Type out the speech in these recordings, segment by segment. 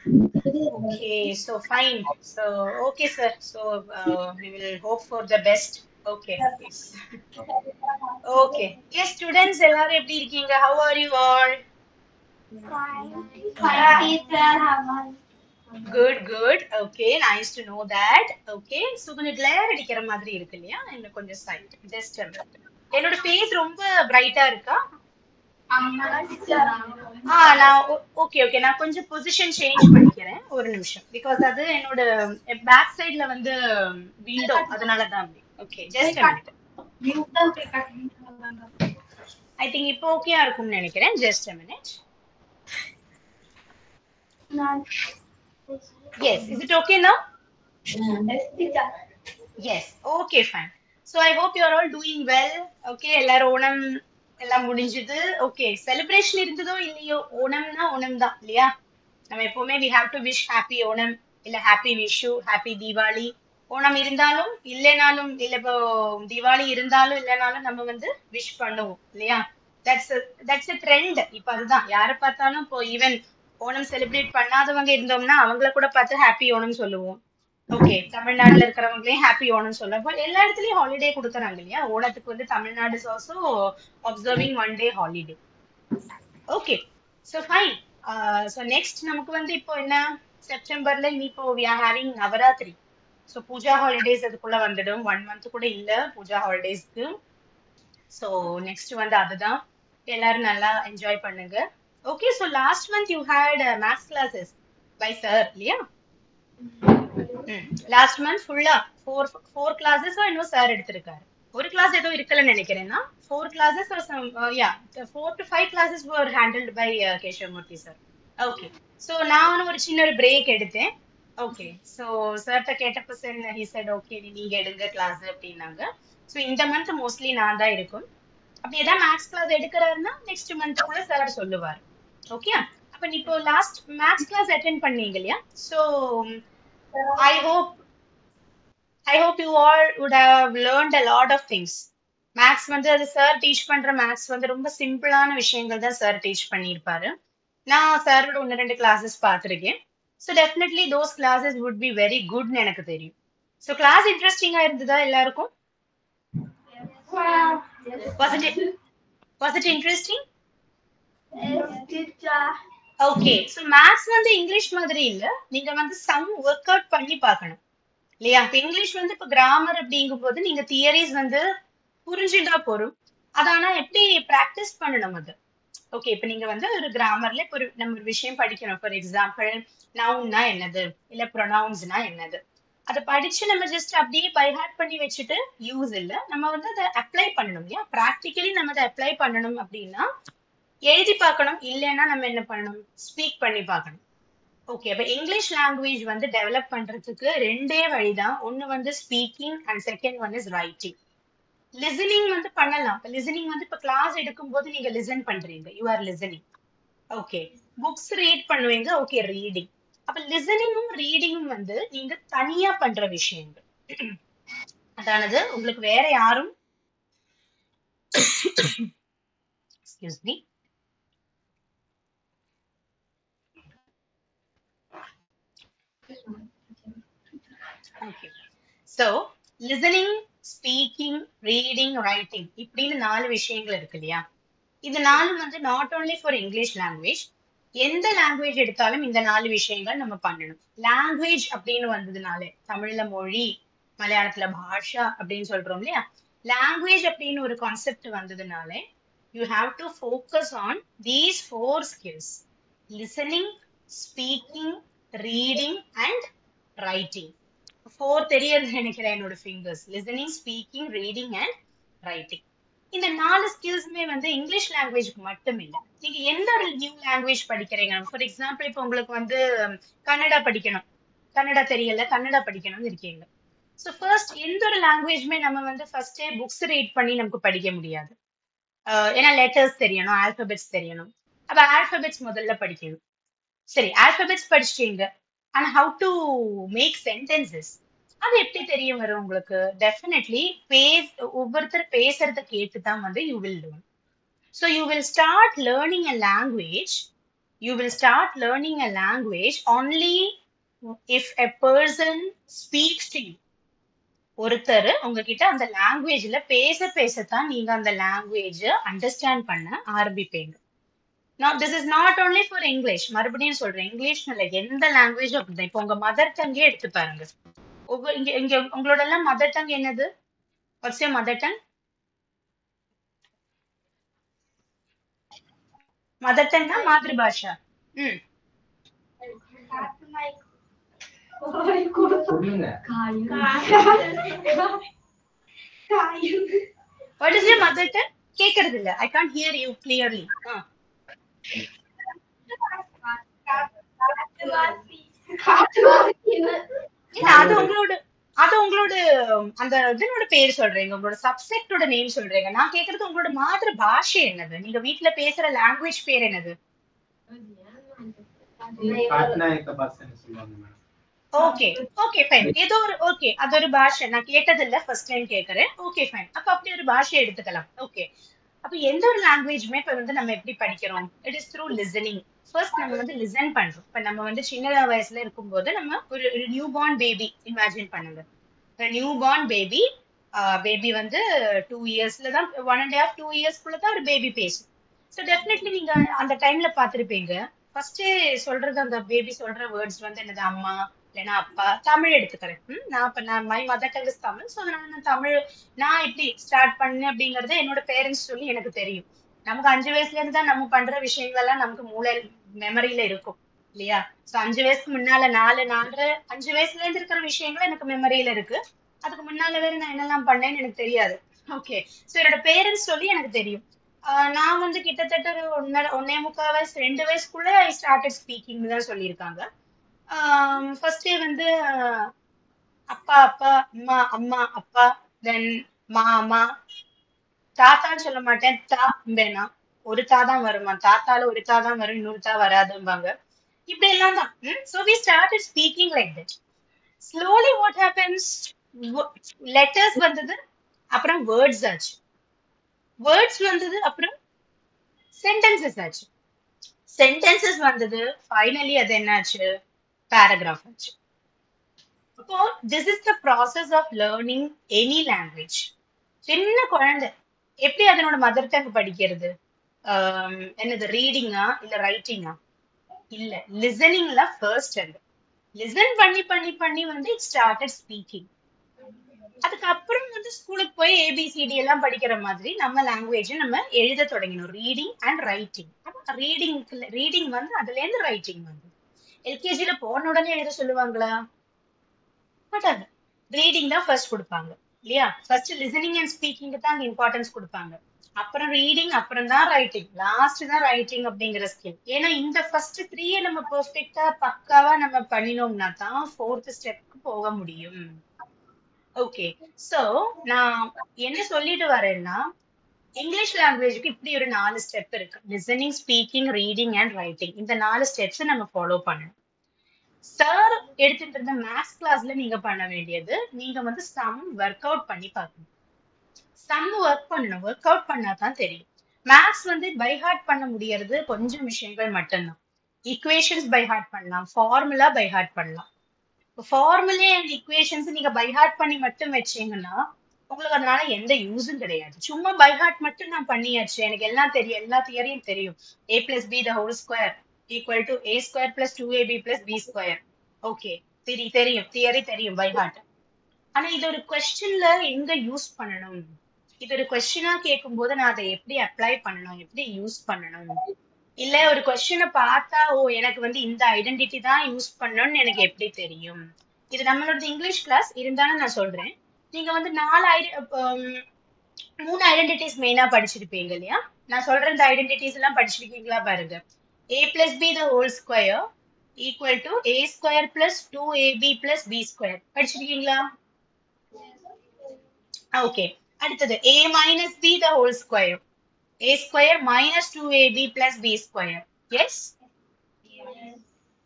Okay, so fine. So, okay, sir. So, we will hope for the best. Okay, yes. Okay. Yes, students, எல்லாரும் எப்படி இருக்கீங்க? How are you all? Fine. Fine, teacher. How are you? Good, good. Okay, nice to know that. Okay, so கொஞ்சம் glare அடிக்கிற மாதிரி இருக்கு இல்லையா? இன்னும் கொஞ்சம் side. Just a minute. என்னோட face ரொம்ப பிரைட்டா இருக்கா? Teacher. நான் ஓகே ஓகே நான் கொஞ்சம் பொசிஷன் சேஞ்ச் பண்ணிக்கிறேன் ஒரு நிமிஷம் பிகாஸ் அது என்னோட பேக் சைடுல வந்து விண்டோ அதனால தான் அப்படி okay just a minute I think இப்போ ஓகேயா இருக்கும்னு நினைக்கிறேன் just a minute yes is it okay now Yes, teacher. yes okay fine so I hope you are all doing well okay எல்லாரும் ஓணம் எல்லாம் முடிஞ்சது ஓகே செலிப்ரேஷன் இருந்ததோ இல்லையோ ஓணம்னா ஓணம் தான் இல்லையா நம்ம எப்பவுமே we have to wish happy Onam இல்ல happy விஷு happy தீபாவளி ஓணம் இருந்தாலும் இல்லைனாலும் இல்ல இப்போ தீபாவளி இருந்தாலும் இல்லைனாலும் நம்ம வந்து விஷ் பண்ணுவோம் இல்லையா தட்ஸ் a ட்ரெண்ட் இப்ப அதுதான் யாரை பார்த்தாலும் இப்போ ஈவன் ஓணம் செலிப்ரேட் பண்ணாதவங்க இருந்தோம்னா அவங்கள கூட பார்த்து ஹாப்பி ஓணம் சொல்லுவோம் ஓகே தமிழ்நாட்டுல இருக்கிறவங்களே ஹாப்பி ஓணம் சொல்லுவோம் பட் எல்லா இடத்துலயும் ஹாலிடே கொடுக்குறாங்க இல்லையா ஓணத்துக்கு வந்து Tamil Nadu is also observing one day holiday okay so fine so next நமக்கு வந்து இப்போ என்ன செப்டம்பர்ல இப்போ we are having Navratri so puja holidays அதுக்குள்ள வந்துடும் 1 மந்த் கூட இல்ல பூஜா ஹாலிடேஸ்க்கு ஸோ நெக்ஸ்ட் வந்து அதுதான் எல்லாரும் நல்லா என்ஜாய் பண்ணுங்க okay so last month you had maths classes by sir இல்லையா லாஸ்ட் மந்த் ஃபுல்லா ஃபோர் கிளாஸஸ் இன்னும் சார் எடுத்திருக்காரு ஒரு கிளாஸ் ஏதோ இருக்கலன்னு நினைக்கிறேன்னா 4 classes or some yeah 4 to 5 classes were handled by Kesavamoorthy sir okay so நானும் ஒரு சின்ன ஒரு பிரேக் எடுத்தேன் ஓகே ஸோ சார்கிட்ட கேட்டப்ப சார் ஹி செட் ஓகே நீங்க எடுங்க கிளாஸ் அப்படின்னாங்க ஸோ இந்த மந்த் மோஸ்ட்லி நான் தான் இருக்கும் அப்படி ஏதாவது மேத்ஸ் கிளாஸ் எடுக்கிறாருன்னா நெக்ஸ்ட் மந்த்துக்குள்ள சார் சொல்லுவார் ஓகே அப்ப நீ இப்போ லாஸ்ட் மேத்ஸ் கிளாஸ் அட்டென்ட் பண்ணீங்க இல்லையா so I hope I hope you all would have learnt a lot of things maths வந்து அது சார் டீச் பண்ற மேத்ஸ் வந்து ரொம்ப சிம்பிளான விஷயங்கள் தான் சார் டீச் பண்ணியிருப்பாரு நான் சாரோட 1 2 கிளாஸஸ் பார்த்துருக்கேன் so definitely those classes would be very குட்னு எனக்கு தெரியும் ஸோ கிளாஸ் இன்ட்ரெஸ்டிங்கா இருந்ததா எல்லாருக்கும் was it was it interesting Yes, teacher. Okay so maths வந்து இங்கிலீஷ் மாதிரி இல்ல நீங்க வந்து சம் ஒர்க் அவுட் பண்ணி பார்க்கணும் இல்லையா இப்ப இங்கிலீஷ் வந்து இப்ப கிராமர் அப்படிங்கும் போது நீங்க தியரிஸ் வந்து புரிஞ்சுட்டா போறோம் அது ஆனா எப்படி பிராக்டிஸ் பண்ணணும் அது ஓகே இப்ப நீங்க வந்து ஒரு கிராமர்ல இப்ப நம்ம ஒரு விஷயம் படிக்கணும் ஃபார் எக்ஸாம்பிள் நவுன்னா என்னது இல்ல ப்ரொனவுன்ஸ்னா என்னது அதை படிச்சு நம்ம ஜஸ்ட் அப்படியே பைஹார்ட் பண்ணி வச்சுட்டு யூஸ் இல்ல நம்ம வந்து அதை அப்ளை பண்ணணும் இல்லையா ப்ராக்டிக்கலி நம்ம அதை அப்ளை பண்ணணும் அப்படின்னா எழுதி பார்க்கணும் இல்லைன்னா நம்ம என்ன பண்ணணும் ஸ்பீக் பண்ணி பார்க்கணும் ஓகே அப்ப இங்கிலீஷ் லாங்குவேஜ் வந்து டெவலப் பண்றதுக்கு ரெண்டே வழிதான் ஒன்னு வந்து speaking and second one is writing listening வந்து பண்ணலாம் இப்ப லிசனிங் வந்து இப்ப கிளாஸ் எடுக்கும் போது நீங்க லிசன் பண்றீங்க you are listening okay books read பண்ணுவீங்க ஓகே ரீடிங் அப்ப லிசனிங்கும் ரீடிங்கும் வந்து நீங்க தனியா பண்ற விஷயங்கள் அதானது உங்களுக்கு வேற யாரும் excuse me okay so listening speaking reading writing இப்படின்னு 4 விஷயங்கள் இருக்கு இல்லையா இது 4 வந்து not only for English language எந்த லாங்குவேஜ் எடுத்தாலும் இந்த 4 விஷயங்கள் நம்ம பண்ணணும் லாங்குவேஜ் அப்படின்னு வந்ததுனாலே தமிழ்ல மொழி மலையாளத்துல பாஷா அப்படின்னு சொல்றோம் இல்லையா லாங்குவேஜ் அப்படின்னு ஒரு கான்செப்ட் வந்ததுனாலே you have to focus on these 4 skills listening speaking reading and writing 4 தெரியாது நினைக்கிறேன் என்னோட fingers listening speaking reading and writing இந்த 4 ஸ்கில்ஸுமே வந்து இங்கிலீஷ் லாங்குவேஜ்க்கு மட்டும் இல்லை நீங்க எந்த ஒரு நியூ லாங்குவேஜ் படிக்கிறீங்க ஃபார் எக்ஸாம்பிள் இப்போ உங்களுக்கு வந்து கன்னடா படிக்கணும் கன்னடா தெரியல கன்னடா படிக்கணும்னு இருக்கீங்க ஸோ ஃபர்ஸ்ட் எந்த ஒரு லாங்குவேஜ்மே நம்ம வந்து ஃபர்ஸ்டே புக்ஸ் ரீட் பண்ணி நமக்கு படிக்க முடியாது ஏன்னா லெட்டர்ஸ் தெரியணும் ஆல்பபெட்ஸ் தெரியணும் அப்ப ஆல்பபெட்ஸ் முதல்ல படிக்கணும் சரி ஆல்பபெட்ஸ் படிச்சிட்டீங்க ஆனா ஹவு டு மேக் சென்டென்சஸ் அது எப்படி தெரிய வரும் உங்களுக்கு டெஃபினெட்லி ஒவ்வொருத்தர் பேசுறத கேட்டு தான் வந்து you will learn so you will start learning a language You will start learning a language only if a person speaks to you. ஒருத்தர் உங்ககிட்ட அந்த லாங்குவேஜ்ல பேசத்தான் நீங்க அந்த லாங்குவேஜ் அண்டர்ஸ்டாண்ட் பண்ண ஆரம்பிப்பீங்க. Now, this is not only for English. மறுபடியும் சொல்றேன், இங்கிலீஷ் இல்ல, எந்த லாங்குவேஜும் அப்படிதான். இப்போ உங்க மதர் டங்கே எடுத்து பாருங்க. இங்க இங்க உங்களோட எல்லாம் மதர் டங் என்னது? What's your mother tongue? Mother டங்னா மாத்ருபாஷா. ம். What is your mother tongue? கேக்குறது இல்ல. I can't hear you clearly. இல்ல, அது உங்களோட அந்த இதனோட பேர் சொல்றீங்க, உங்களோட சப்செக்டோட நேம் சொல்றீங்க. நான் கேக்குறது உங்களோட மாதிரி பாஷை என்னது, நீங்க வீட்ல பேசுற லாங்குவேஜ் பேர் என்னது? ஓகே ஓகே ஃபைன், ஏதோ ஒரு ஓகே, அது ஒரு பாஷை. நான் கேட்டது இல்ல, ஃபர்ஸ்ட் டைம் கேக்குறேன். ஓகே ஃபைன், அப்ப அப்படி ஒரு பாஷை எடுத்துக்கலாம். ஓகே, அப்ப எந்த ஒரு லாங்குவேஜுமே இப்ப வந்து நம்ம எப்படி படிக்கிறோம்? It is through listening. First நம்ம வந்து லிசன் பண்றோம். இப்ப நம்ம வந்து சின்ன வயசுல இருக்கும்போது நம்ம ஒரு நியூ பார்ன் பேபி இமேஜின் பண்ணுங்க. நியூ பார்ன் பேபி, பேபி வந்து 2 இயர்ஸ்ல தான், 1.5 2 இயர்ஸ்க்குள்ள தான் ஒரு பேபி பேசும். ஸோ டெஃபினெட்லி நீங்க அந்த டைம்ல பார்த்திருப்பீங்க, ஃபர்ஸ்ட் சொல்றது அந்த பேபி சொல்ற வேர்ட்ஸ் வந்து என்னது? அம்மா இல்லைன்னா அப்பா. தமிழ் எடுத்துக்கிறேன். நான் my mother tongue is Tamil. So நான் தமிழ் நான் எப்படி ஸ்டார்ட் பண்ணேன் அப்படிங்கறது என்னோட பேரண்ட்ஸ் சொல்லி எனக்கு தெரியும். நமக்கு 5 வயசுல இருந்து தான் நம்ம பண்ற விஷயங்கள் எல்லாம் நமக்கு மூளை மெமரியில இருக்கும் இல்லையா? ஸோ 5 வயசுக்கு முன்னால 5 வயசுல இருந்து இருக்கிற விஷயங்கள் எனக்கு மெமரியில இருக்கு. அதுக்கு முன்னால வேற நான் என்னெல்லாம் பண்ணேன்னு எனக்கு தெரியாது. ஓகே, ஸோ என்னோட பேரண்ட்ஸ் சொல்லி எனக்கு தெரியும். நான் வந்து கிட்டத்தட்ட ஒரு 1.25 வயசு 2 வயசுக்குள்ள ஐ ஸ்டார்டட் ஸ்பீக்கிங் தான் சொல்லியிருக்காங்க. ஃபர்ஸ்டே வந்து அப்பா அப்பா, அம்மா அம்மா அப்பா, தென் மாமா. தாத்தான்னு சொல்ல மாட்டேன், தா வேணா. ஒரு தா தான் வருமா, தாத்தால ஒரு தா தான் வரும், இன்னொரு தா வராதும்பாங்க. இப்படி எல்லாம் தான். So we started speaking like that. Slowly what happens? Letters வந்தது, அப்புறம் words ஆச்சு. Words வந்தது, அப்புறம் sentences ஆச்சு. Sentences வந்தது, finally அது என்னாச்சு? Paragraph ஆச்சு. So this is the process of learning any language. சின்ன குழந்தை எப்படி அதனோட மதர் டங் படிக்கிறது? என்னது, ரீடிங்கா இல்ல ரைட்டிங்கா? இல்ல, லிசனிங்ல ஃபர்ஸ்ட். லிசன் பண்ணி பண்ணி பண்ணி வந்து இட் ஸ்டார்டட் ஸ்பீக்கிங். அதுக்கப்புறம் வந்து ஸ்கூலுக்கு போய் ஏபிசிடி எல்லாம் படிக்கிற மாதிரி நம்ம லாங்குவேஜ் நம்ம எழுத தொடங்கினோம். Reading and writing. ரீடிங் வந்து அதுல இருந்து ரைட்டிங் வந்து எல்கேஜில போன உடனே எழுத சொல்லுவாங்களா? மாட்டாங்க. ரீடிங் தான் ஃபர்ஸ்ட் கொடுப்பாங்க இல்லையா? ஃபர்ஸ்ட் லிசனிங் அண்ட் ஸ்பீக்கிங் தான் அங்க இம்பார்ட்டன்ஸ் கொடுப்பாங்க. அப்புறம் ரீடிங், அப்புறம் தான் ரைட்டிங், லாஸ்ட் தான் ரைட்டிங் அப்படிங்கிற ஸ்கில். ஏன்னா இந்த ஃபர்ஸ்ட் 3 நம்ம பெர்ஃபெக்ட்டா பக்காவா நம்ம பண்ணினோம்னா தான் 4th ஸ்டெப்க்கு போக முடியும். ஓகே, சோ நான் என்ன சொல்லிட்டு வரேன்னா, இங்கிலீஷ் லாங்குவேஜுக்கு இப்படி ஒரு 4 ஸ்டெப் இருக்கு. Listening, speaking, reading and writing. இந்த 4 ஸ்டெப்ஸ் நம்ம ஃபாலோ பண்ணணும். சார் எடுத்துட்டு இருந்த மேத்ஸ் கிளாஸ்ல நீங்க பண்ண வேண்டியது, நீங்க வந்து சம் ஒர்க் அவுட் பண்ணி பார்க்கணும். சம் ஒர்க் பண்ணணும், ஒர்க் அவுட் பண்ணா தான் தெரியும். மேத்ஸ் வந்து பை ஹார்ட் பண்ண முடியறது கொஞ்சம் விஷயங்கள் மட்டும்தான். ஈக்குவேஷன்ஸ் பை ஹார்ட் பண்ணலாம், ஃபார்முலா பை ஹார்ட் பண்ணலாம். ஃபார்முலே அண்ட் ஈக்குவேஷன்ஸ் நீங்க பை ஹார்ட் பண்ணி மட்டும் வச்சீங்கன்னா உங்களுக்கு அதனால எந்த யூஸும் கிடையாது. சும்மா பை ஹார்ட் மட்டும் நான் பண்ணியாச்சு, எனக்கு எல்லாம் தெரியும், எல்லா தியரியும் தெரியும். a plus b the whole square equal to a square plus 2ab plus b square. Okay, தெரியும், தியரி தெரியும் பை ஹார்ட். ஆனா இது ஒரு கொஸ்டின்ல எங்க யூஸ் பண்ணணும், இது ஒரு கொஸ்டினா கேட்கும் போது நான் அதை எப்படி அப்ளை பண்ணணும், எப்படி யூஸ் பண்ணணும்? இல்ல ஒரு கொஸ்டினை பார்த்தா ஓ எனக்கு வந்து இந்த ஐடென்டிட்டி தான் யூஸ் பண்ணணும்னு எனக்கு எப்படி தெரியும்? இது நம்மளோட இங்கிலீஷ் கிளாஸ் இருந்தாலும் நான் சொல்றேன். நீங்க வந்து 3 ஐடென்டிட்டிஸ் மெயினா படிச்சிருப்பீங்க இல்லையா? நான் சொல்ற இந்த ஐடென்டிட்டிஸ் எல்லாம் படிச்சிருக்கீங்களா பாருங்க. a plus b the whole square equal to a square plus 2ab plus b square. படிச்சிருக்கீங்களா? ஓகே, அடுத்தது a minus b the whole square, a square minus 2ab plus b square. Yes?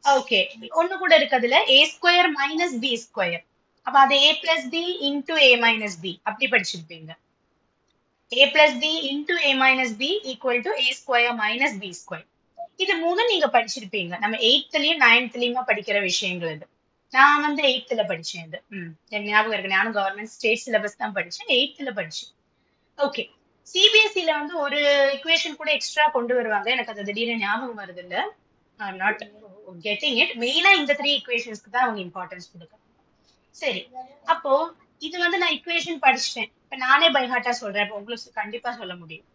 Okay, ஒண்ணு கூட இருக்குதுல a square minus b square. அப்ப அது a plus b into a minus b அப்படி படிச்சிருப்பீங்க. a plus b into a minus b equal to a square minus b square. இது மூணும் நீங்க படிச்சிருப்பீங்க. நம்ம 8த்லயும் 9த்லயுமா படிக்கிற விஷயங்கள் இது. நான் வந்து 8த்ல படிச்சேன் இது. எனக்கு ஞாபகம் இருக்கு. நானும் கவர்மெண்ட் ஸ்டேட் சிலபஸ் தான் படிச்சேன். 8த்ல படிச்சேன். ஓகே. சிபிஎஸ்சில வந்து ஒரு இக்குவேஷன் கூட எக்ஸ்ட்ரா கொண்டு வருவாங்க. எனக்கு அது திடீர்னு ஞாபகம் வருது இல்ல. I am not getting it. மெயினா இந்த 3 இக்குவேஷன்ஸ்க்கு தான் அவங்க இம்பார்ட்டன்ஸ் கொடுக்குறாங்க. சரி. அப்போ இது வந்து நான் இக்குவேஷன் படிச்சிட்டேன். இப்ப நானே பை ஹார்ட்டா சொல்றேன். அப்ப உங்களுக்கு கண்டிப்பா சொல்ல முடியும்.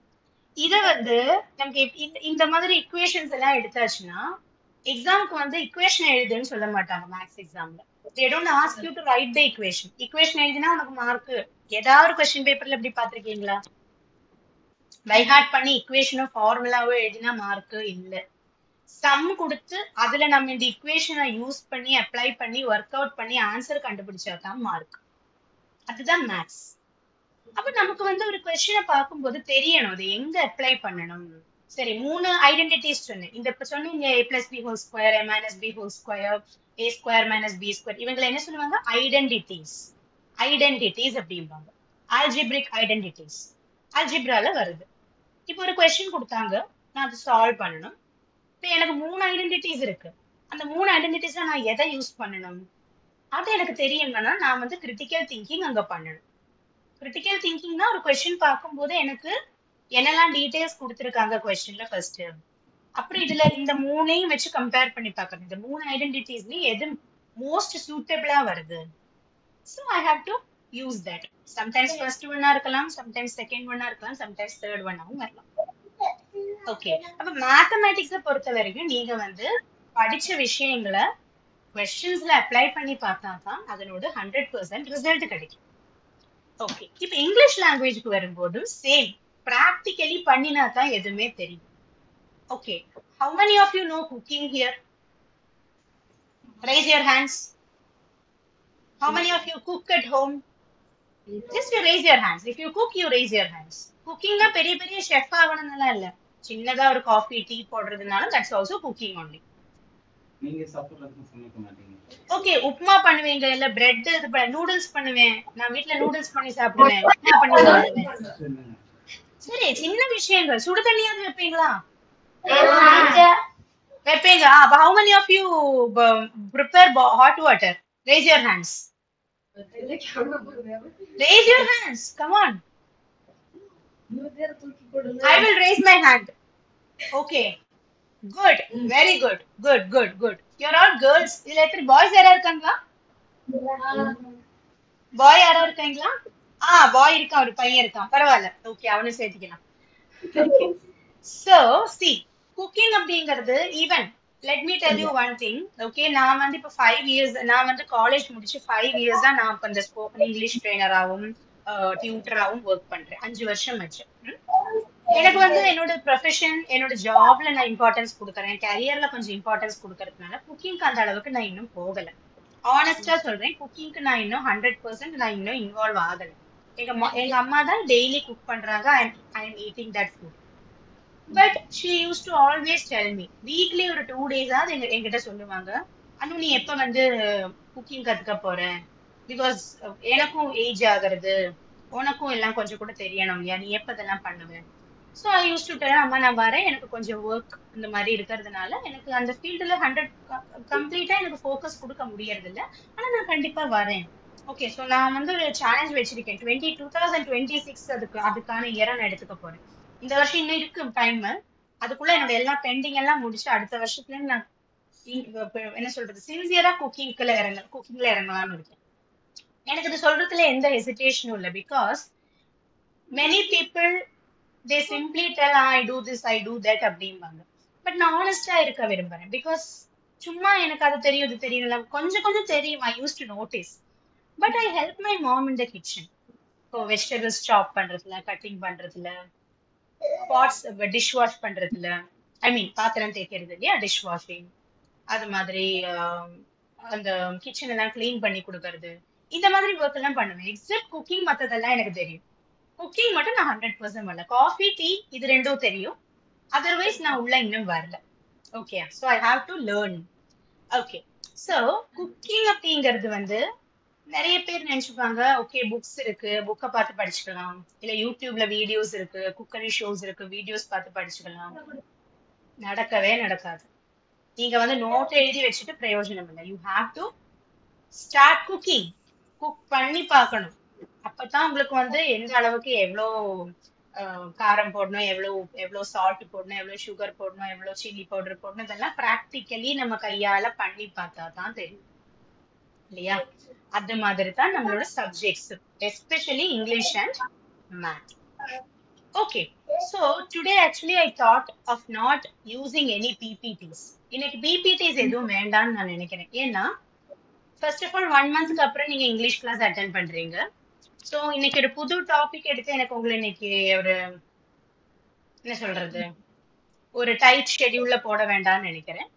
இத வந்து நமக்கு இந்த மாதிரி இக்குவேஷன்ஸ் எல்லாம் எடுத்தாச்சுன்னா எக்ஸாமுக்கு வந்து இக்குவேஷன் எழுதுன்னு சொல்ல மாட்டாங்க மேத்ஸ் எக்ஸாம்ல. they don't ask you to write the equation. equation எழுதினா உனக்கு மார்க். ஏதாவது ஒரு கொஸ்டின் பேப்பர்ல எப்படி பாத்திருக்கீங்களா? பை ஹார்ட் பண்ணி இக்குவேஷனோ ஃபார்முலாவோ எழுதினா மார்க் இல்ல. சம் கொடுத்து அதுல நம்ம இந்த இக்குவேஷனை யூஸ் பண்ணி அப்ளை பண்ணி ஒர்க் அவுட் பண்ணி ஆன்சர் கண்டுபிடிச்சாதான் மார்க். அதுதான் மேத்ஸ். அப்ப நமக்கு வந்து ஒரு கொஸ்டினை பார்க்கும்போது தெரியணும் அது எங்க அப்ளை பண்ணணும். சரி, 3 ஐடென்டிட்டிஸ் சொன்னேன். இந்த இப்ப சொன்னீங்க a plus b whole square, a minus b whole square, a square minus b square. இவங்களை என்ன சொல்லுவாங்க? ஐடென்டிட்டிஸ். ஐடென்டிட்டிஸ் அப்படிம்பாங்க. ஆல்ஜிப்ரிக் ஐடென்டிட்டிஸ். அல்ஜிப்ரால வருது. இப்போ ஒரு கொஸ்டின் கொடுத்தாங்க, நான் அதை சால்வ் பண்ணணும். இப்போ எனக்கு 3 ஐடென்டிட்டிஸ் இருக்கு. அந்த 3 ஐடென்டிட்டிஸ்ல நான் எதை யூஸ் பண்ணணும் அது எனக்கு தெரியணும்னா நான் வந்து கிரிட்டிக்கல் திங்கிங் அங்க பண்ணணும். கிரிட்டிக்கல் திங்கிங்னா ஒரு கொஸ்டின் பார்க்கும்போது எனக்கு என்னெல்லாம் டீடைல்ஸ் கொடுத்துருக்காங்க கொஸ்டின்ல ஃபர்ஸ்ட், அப்புறம் இதுல இந்த 3ஐயும் வச்சு கம்பேர் பண்ணி பார்க்கணும். இந்த 3 ஐடென்டிட்டிஸ்லயும் எது மோஸ்ட் சூட்டபிளா வருது. So I have to use that. Sometimes first ஒன்னா இருக்கலாம், சம்டைம்ஸ் செகண்ட் ஒன்னா இருக்கலாம், சம்டைம்ஸ் தேர்ட் ஒன்னாவும் வரலாம். ஓகே. அப்ப மேத்தமேட்டிக்ஸை பொறுத்த வரைக்கும் நீங்க வந்து படிச்ச விஷயங்களை கொஸ்டின்ஸ்ல அப்ளை பண்ணி பார்த்தா தான் அதனோட 100% ரிசல்ட் கிடைக்கும். ஓகே. இப்ப இங்கிலீஷ் லாங்குவேஜ்க்கு வரும்போதும் சேம். பிராக்டிகலி பண்ணினா தான் எதுவுமே தெரியும். Okay. How many of you know cooking here? Raise your hands. How many of you cook at home? Just you raise your hands. If you cook, you raise your hands. Cookingனா பெரிய பெரிய chef ஆகணும்னு இல்ல. சின்னதா ஒரு coffee tea போடுறதுனால that's also cooking only. நீங்க சாப்பிடுறது சமைக்க மாட்டீங்க. ஓகே. உப்புமா பண்ணுவீங்க, இல்ல பிரெட் நூடுல்ஸ் பண்ணுவேன். நான் வீட்ல நூடுல்ஸ் பண்ணி சாப்பிடுவேன், உப்புமா பண்ணி சாப்பிடுவேன். சரி, சின்ன விஷயங்கள். சுடு தண்ணியாவது வைப்பீங்களா? வைப்பீங்க. அப்ப how many of you prepare hot water? Raise your hands. Raise your hands. Come on. I will raise my hand. Okay. Good. Very good. Good, good, good. You're all girls. இதுல எத்தனை பாய்ஸ் யாரா இருக்காங்களா? பாய் யாரா இருக்காங்களா? பாய் இருக்கான், ஒரு பையன் இருக்கான். பரவாயில்ல. ஓகே, அவனை சேர்த்துக்கலாம். ஓகே. So, see, cooking அப்படிங்கிறது even let me tell you one thing. Okay, நான் வந்து இப்போ 5 years, நான் வந்து காலேஜ் முடிச்சு 5 years தான் நான் இப்போ இந்த ஸ்போக்கன் இங்கிலீஷ் ட்ரெயினராகவும் டியூட்டராகவும் ஒர்க் பண்றேன். 5 வருஷம் ஆச்சு. எனக்கு வந்து என்னோட ப்ரொஃபஷன், என்னோட ஜாப்ல நான் இம்பார்ட்டன்ஸ் கொடுக்குறேன், கேரியர்ல கொஞ்சம் இம்பார்ட்டன்ஸ் கொடுக்கறதுனால குக்கிங்க்கு அந்த அளவுக்கு நான் இன்னும் போகல. ஆனஸ்டா சொல்றேன், குக்கிங்க்கு நான் இன்னும் 100% நான் இன்னும் இன்வால்வ் ஆகல. எங்க அம்மா தான் டெய்லி குக் பண்றாங்க. I am eating that food. But she use to always tell me, weekly ஒரு 2 days என்கிட்ட சொல்லுவாங்க, அனு நீ எப்ப வந்து குக்கிங் கத்துக்க போற? பிகாஸ் எனக்கும் ஏஜ் ஆகுறது, உனக்கும் எல்லாம் கொஞ்சம் கூட தெரியணும் இல்லையா, நீ எப்ப இதெல்லாம் பண்ணுவேன்? So I use to tell, அம்மா நான் வரேன், எனக்கு கொஞ்சம் ஒர்க் இந்த மாதிரி இருக்கிறதுனால எனக்கு அந்த ஃபீல்டில் 100 கம்ப்ளீட்டா எனக்கு ஃபோக்கஸ் கொடுக்க முடியறது இல்லை. ஆனா நான் கண்டிப்பா வரேன். ஓகே. ஸோ நான் வந்து ஒரு சேலஞ்ச் வச்சிருக்கேன். 2026 அதுக்கான இயரை நான் எடுத்துக்க போறேன். இந்த வருஷம் இன்னும் இருக்கு டைம். அதுக்குள்ள என்னோட எல்லா பெண்டிங் எல்லாம் முடிச்சு அடுத்த வருஷத்துல நான் என்ன சொல்றது, சின்சியரா குக்கிங்ல இறங்கலாம்னு இருக்கேன். எனக்கு இது சொல்றதுல எந்த ஹெசிடேஷனும் இல்லை. Because many people they simply tell I do this, I do that அப்படிம்பாங்க. பட் நான் ஆனஸ்டா இருக்க விரும்புறேன். பிகாஸ் சும்மா எனக்கு அது தெரியும் இது தெரியும் கொஞ்சம் கொஞ்சம் தெரியும். I used to notice. But I help my mom in the kitchen. இப்போ வெஜிடபிள்ஸ் சாப் பண்றதுல, கட்டிங் பண்றதுல, பாட்ஸ் டிஷ் வாஷ் பண்றதுல, ஐ மீன் பாத்திரம் தேய்க்கிறது இல்லையா, டிஷ் வாஷிங், அது மாதிரி அந்த கிச்சன் எல்லாம் கிளீன் பண்ணி கொடுக்கறது, இந்த மாதிரி ஒர்க் எல்லாம் பண்ணுவேன். எக்ஸப்ட் குக்கிங் மத்ததெல்லாம் எனக்கு தெரியும். குக்கிங் மட்டும் நான் 100% வரல. காஃபி டீ இது ரெண்டும் தெரியும். அதர்வைஸ் நான் உள்ள இன்னும் வரல. Okay. So I have to learn. Okay. So cooking அப்படிங்கிறது வந்து நிறைய பேர் நினைச்சுப்பாங்க, ஓகே புக்ஸ் இருக்கு, புக்கை பார்த்து படிச்சுக்கலாம், இல்ல யூடியூப்ல வீடியோஸ் இருக்கு, குக்கரி ஷோஸ் இருக்கு, வீடியோஸ் பார்த்து படிச்சுக்கலாம். நடக்கவே நடக்காது. நீங்க வந்து நோட் எழுதி வச்சுட்டு பிரயோஜனம் இல்லை. You have to start cooking. Cook பண்ணி பார்க்கணும். அப்பதான் உங்களுக்கு வந்து எந்த அளவுக்கு எவ்வளோ காரம் போடணும், எவ்வளோ சால்ட் போடணும், எவ்வளோ சுகர் போடணும், எவ்வளோ சில்லி பவுடர் போடணும், இதெல்லாம் ப்ராக்டிக்கலி நம்ம கையால பண்ணி பார்த்தா தான் தெரியும் இல்லையா? அது மாதிரி தான் நம்மளோட subjects, especially English and math. Okay, so today actually I thought of not using any PPTs. இன்னைக்கு PPTs எதுவும் வேண்டாம்னு நான் நினைக்கிறேன். ஏன்னா ஃபர்ஸ்ட் ஆஃப் ஆல் 1 மந்த்க்கு அப்புறம் நீங்க இங்கிலீஷ் கிளாஸ் அட்டென்ட் பண்றீங்க. ஸோ இன்னைக்கு ஒரு புது டாபிக் எடுத்து எனக்கு உங்களை இன்னைக்கு ஒரு என்ன சொல்றது ஒரு டைட் ஷெட்யூல்ல போட வேண்டாம்னு நினைக்கிறேன்.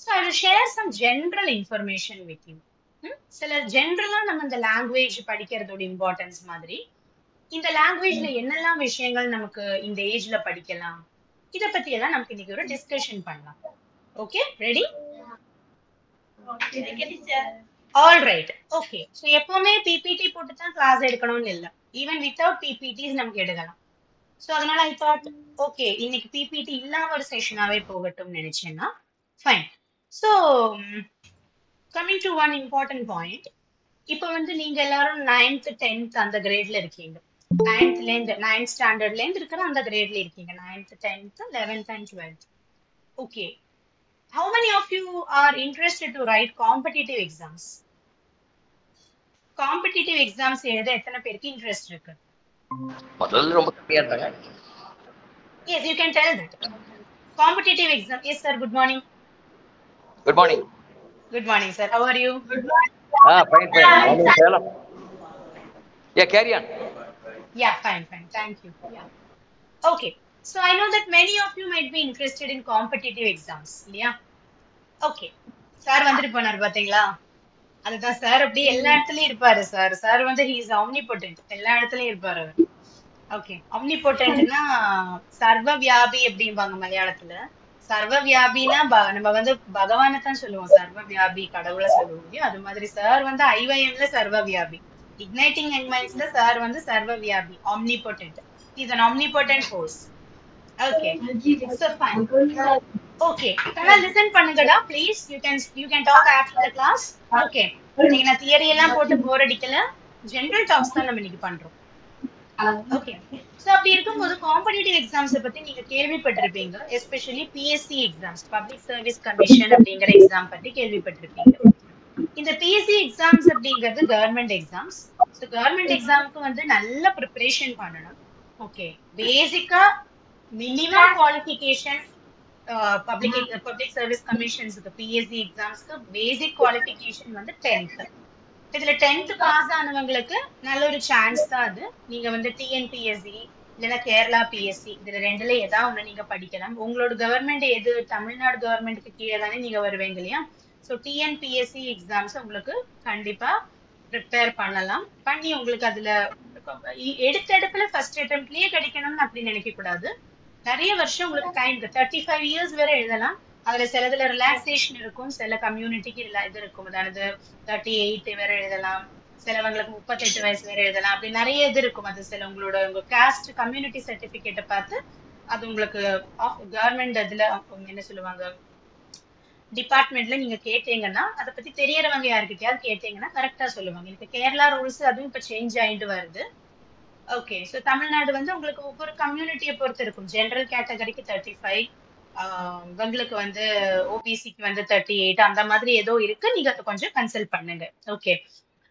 So I will share some general information with you. சில ஜென்ரலா நம்ம இந்த லாங்குவேஜ் படிக்கிறதோட இம்பார்ட்டன்ஸ் மாதிரி இந்த லாங்குவேஜ்ல என்னெல்லாம் விஷயங்கள் நமக்கு இந்த ஏஜ்ல படிக்கலாம், இத பத்தி எல்லாம் நமக்கு இன்னைக்கு ஒரு டிஸ்கஷன் பண்ணலாம். Okay, ready? All right. Okay, so எப்பவுமே பிபிடி போட்டு தான் கிளாஸ் எடுக்கணும்னு இல்லை. ஈவன் வித்தவுட் பிபிடிஸ் நமக்கு எடுக்கலாம். ஸோ அதனால ஐ தாட் ஓகே இன்னைக்கு பிபிடி இல்லாம ஒரு செஷனாவே போகட்டும்னு நினைச்சேன்னா fine. So coming to one important point. இப்போ வந்து நீங்க எல்லாரும் 9th 10th அந்த கிரேட்ல இருக்கீங்க. 9th ஸ்டாண்டர்ட்ல இருந்து இருக்கிற அந்த கிரேட்ல இருக்கீங்க. 9th 10th 11th and 12th. Okay, how many of you are interested to write competitive exams? Competitive exams எழுத எத்தனை பேருக்கு இன்ட்ரெஸ்ட் இருக்கு? முதல்ல ரொம்ப கம்மியா இருந்தாங்க. Yes, you can tell that. Competitive exam. Yes sir, good morning. Good morning. Good morning sir, how are you? Fine. Yeah, carry on. Yeah, fine. Thank you. Yeah. Okay. So I know that many of you might be interested in competitive exams. Yeah. Okay. Sir வந்துட்டு போனார் பாத்தீங்களா? அதுதான் sir அப்படியே எல்லா இடத்துலயும் இருப்பாரு sir. Sir வந்து he is omnipotent. எல்லா இடத்துலயும் இருப்பாரு அவர். ஓகே, omnipotentனா சர்வ வியாபி அப்படிம்பாங்க மலையாளத்துல. சர்வ வியாபினா நம்ம வந்து பகவானை தான் சொல்லுவோம் சர்வ வியாபி, கடவுளை சொல்லுவோம். அது மாதிரி சார் வந்து ஐவயம்ல சர்வ வியாபி, igniting young mindsல சார் வந்து சர்வ வியாபி, omnipotent. He is an omnipotent force. Okay, so fine. Okay, Kanna listen பண்ணுங்கடா please. You can talk after the class. Okay, நீங்க நான் தியரி எல்லாம் போட்டு போர் அடிக்கல, ஜெனரல் டாக்ஸ் தான் நம்ம இன்னைக்கு பண்றோம். ஓகே, சோ அப்படி இருக்கும்போது காம்படிட்டிவ் எக்ஸாம்ஸ் பத்தி நீங்க கேள்விப்பட்டிருப்பீங்க. Especially PSC exams, public service commission அப்படிங்கிற எக்ஸாம் பத்தி கேள்விப்பட்டிருப்பீங்க. இந்த பிஎஸ்சி எக்ஸாம்ஸ் அப்படிங்கிறது கவர்மெண்ட் எக்ஸாம்ஸ். ஸோ கவர்மெண்ட் எக்ஸாமுக்கு வந்து நல்ல ப்ரிப்பரேஷன் பண்ணணும். ஓகே, பேசிக்கா மினிமம் குவாலிஃபிகேஷன் பப்ளிக் சர்வீஸ் கமிஷன்ஸ்க்கு பிஎஸ்சி எக்ஸாம்ஸ்க்கு பேசிக் குவாலிஃபிகேஷன் வந்து 10th. இதுல 10th பாஸ் ஆனவங்களுக்கு நல்ல ஒரு சான்ஸ் தான் அது. நீங்க வந்து டிஎன்பிஎஸ்சி இல்லைன்னா கேரளா பிஎஸ்சி இதுல ரெண்டுல ஏதாவது ஒண்ணு நீங்க படிக்கலாம். உங்களோட கவர்மெண்ட் எது, தமிழ்நாடு கவர்மெண்ட்டுக்கு கீழே தானே நீங்க வருவீங்க இல்லையா? ஸோ டிஎன்பிஎஸ்சி எக்ஸாம்ஸ் உங்களுக்கு கண்டிப்பா ப்ரிப்பேர் பண்ணலாம். பண்ணி உங்களுக்கு அதுல எடுத்தடுப்புல ஃபர்ஸ்ட் அட்டெம்ப்ட்லயே கிடைக்கணும்னு அப்படி நினைக்க கூடாது. நிறைய வருஷம் உங்களுக்கு டைம் இருக்கு. 35 years வரை எழுதலாம். அதுல சிலதுல ரிலாக்ஸேஷன் இருக்கும், சில கம்யூனிட்டிக்கு இது இருக்கும். அதாவது 38 வரை எழுதலாம், சிலவங்களுக்கு 38 வயசு வரை எழுதலாம். அப்படி நிறைய இது இருக்கும். அது சில உங்க காஸ்ட் கம்யூனிட்டி சர்டிபிகேட்டை பார்த்து அது உங்களுக்கு கவர்மெண்ட் இதுல என்ன சொல்லுவாங்க டிபார்ட்மெண்ட்ல நீங்க கேட்டீங்கன்னா அதை பத்தி தெரியறவங்க யாருக்கிட்டயாவது கேட்டீங்கன்னா கரெக்டா சொல்லுவாங்க. இப்ப கேரளா ரூல்ஸ் அதுவும் இப்ப சேஞ்ச் ஆயிட்டு வருது. ஓகே, ஸோ தமிழ்நாடு வந்து உங்களுக்கு ஒவ்வொரு கம்யூனிட்டியை பொறுத்து இருக்கும். ஜெனரல் கேட்டகரிக்கு 35, உங்களுக்கு வந்து ஓபிசிக்கு வந்து 38, அந்த மாதிரி ஏதோ இருக்கு. நீங்க அதை கொஞ்சம் கன்சல்ட் பண்ணுங்க. ஓகே,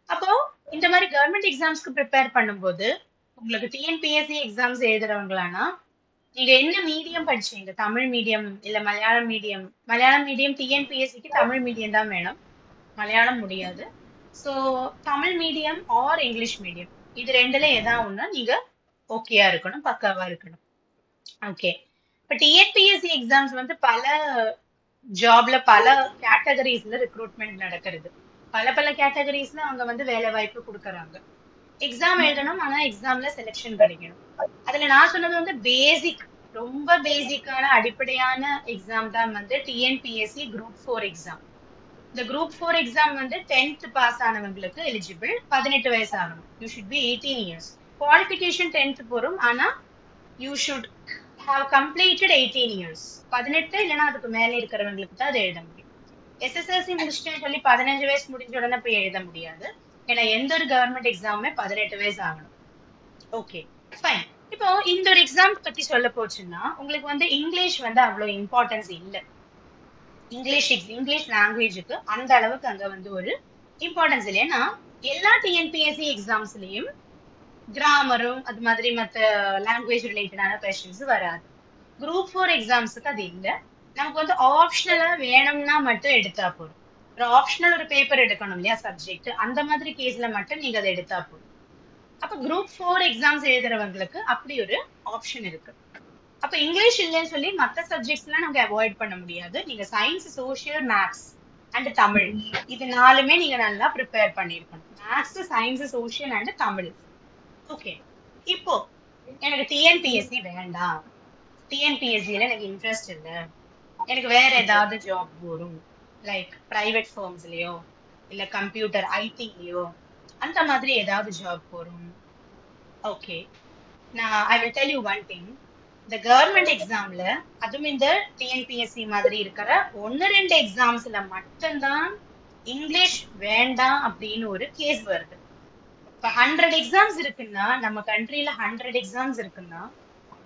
அப்போ இந்த மாதிரி கவர்மெண்ட் எக்ஸாம்ஸ்க்கு ப்ரிப்பேர் பண்ணும்போது உங்களுக்கு டிஎன்பிஎஸ்சி எக்ஸாம்ஸ் எழுதுறவங்களானா நீங்க என்ன மீடியம் படிச்சீங்க? தமிழ் மீடியம் இல்ல மலையாளம் மீடியம்? மலையாளம் மீடியம் டிஎன்பிஎஸ்சிக்கு தமிழ் மீடியம் தான் வேணும், மலையாளம் முடியாது. So Tamil medium or English medium, இது ரெண்டுல ஏதாவது ஒண்ணு நீங்க ஓகேயா இருக்கணும், பக்காவா இருக்கணும். ஓகே, இப்போ டிஎன்பிஎஸ்சி எக்ஸாம்ஸ் வந்து பல ஜாப்ல பல கேட்டகரிஸ்ல ரெக்ரூட்மெண்ட் நடக்கிறது. பல கேட்டகரிஸ்ல அவங்க வந்து வேலை வாய்ப்பு கொடுக்கறாங்க. எக்ஸாம் எழுதணும், ஆனா எக்ஸாம்ல செலெக்ஷன் கிடைக்கணும். அதுல நான் சொன்னது வந்து பேசிக், ரொம்ப பேசிக்கான அடிப்படையான எக்ஸாம் தான் வந்து டிஎன்பிஎஸ்சி குரூப் 4 எக்ஸாம். இந்த குரூப் 4 எக்ஸாம் வந்து 10th பாஸ் ஆனவங்களுக்கு எலிஜிபிள். 18 வயசு ஆகணும். You should be 18 years. Qualification 10th போறோம், ஆனா you should have completed 18 years. 18 இல்லைன்னா அதுக்கு மேல இருக்கிறவங்களுக்கு தான் அதை எழுத முடியும். SSLC முடிச்சுட்டு சொல்லி 15 வயசு முடிஞ்ச உடனே போய் எழுத முடியாது. ஏன்னா எந்த ஒரு கவர்மெண்ட் எக்ஸாமுமே 18 வயசு ஆகணும். Okay fine. இப்போ இந்த ஒரு எக்ஸாம் பத்தி சொல்ல போச்சுன்னா உங்களுக்கு வந்து இங்கிலீஷ் வந்து அவ்வளவு இம்பார்ட்டன்ஸ் இல்லை. இங்கிலீஷ் லாங்குவேஜுக்கு அந்த அளவுக்கு அங்க வந்து ஒரு இம்பார்ட்டன்ஸ் இல்லை. ஏன்னா எல்லா டிஎன்பிஎஸ்சி எக்ஸாம்ஸ்லயும் கிராமரும் அது மாதிரி மற்ற லாங்குவேஜ் ரிலேட்டடான கொஸ்டின்ஸ் வராது. குரூப் 4 எக்ஸாம்ஸுக்கு அது இல்லை. நமக்கு வந்து ஆப்ஷனலா வேணும்னா மட்டும் எடுத்தா போதும். ஒரு ஆப்ஷனல் ஒரு பேப்பர் எடுக்கணும் இல்லையா சப்ஜெக்ட், அந்த மாதிரி கேஸ்ல மட்டும் நீங்க அதை எடுத்தா போதும். அப்ப குரூப் 4 எக்ஸாம்ஸ் எழுதுறவங்களுக்கு அப்படி ஒரு ஆப்ஷன் இருக்கு. அப்ப இங்கிலீஷ் இல்லைன்னு சொல்லி மற்ற சப்ஜெக்ட்ஸ் எல்லாம் நமக்கு அவாய்ட் பண்ண முடியாது. நீங்க science, social, maths and Tamil இது 4மே நீங்க நல்லா ப்ரிப்பேர் பண்ணிருக்கணும். Maths, science, social and Tamil. Okay, இப்போ எனக்கு டிஎன்பிஎஸ்சி வேண்டாம், டிஎன்பிஎஸ்சியில எனக்கு இன்ட்ரெஸ்ட் இல்லை, எனக்கு வேற ஏதாவது ஜாப் வரும் லைக் பிரைவேட் ஃபார்ம்ஸ்லயோ இல்ல கம்ப்யூட்டர் ஐடிலயோ அந்த மாதிரி ஏதாவது ஜாப் வரும். ஓகே, நான் I will tell you one thing. இந்த கவர்மெண்ட் எக்ஸாம்ல அதுவும் இந்த டிஎன்பிஎஸ்சி மாதிரி இருக்கிற 1-2 எக்ஸாம்ஸ்ல மட்டும்தான் இங்கிலீஷ் வேண்டாம் அப்படின்னு ஒரு கேஸ் வருது. இப்ப 100 எக்ஸாம்ஸ் இருக்குன்னா, நம்ம கண்ட்ரில 100 எக்ஸாம்ஸ் இருக்குன்னா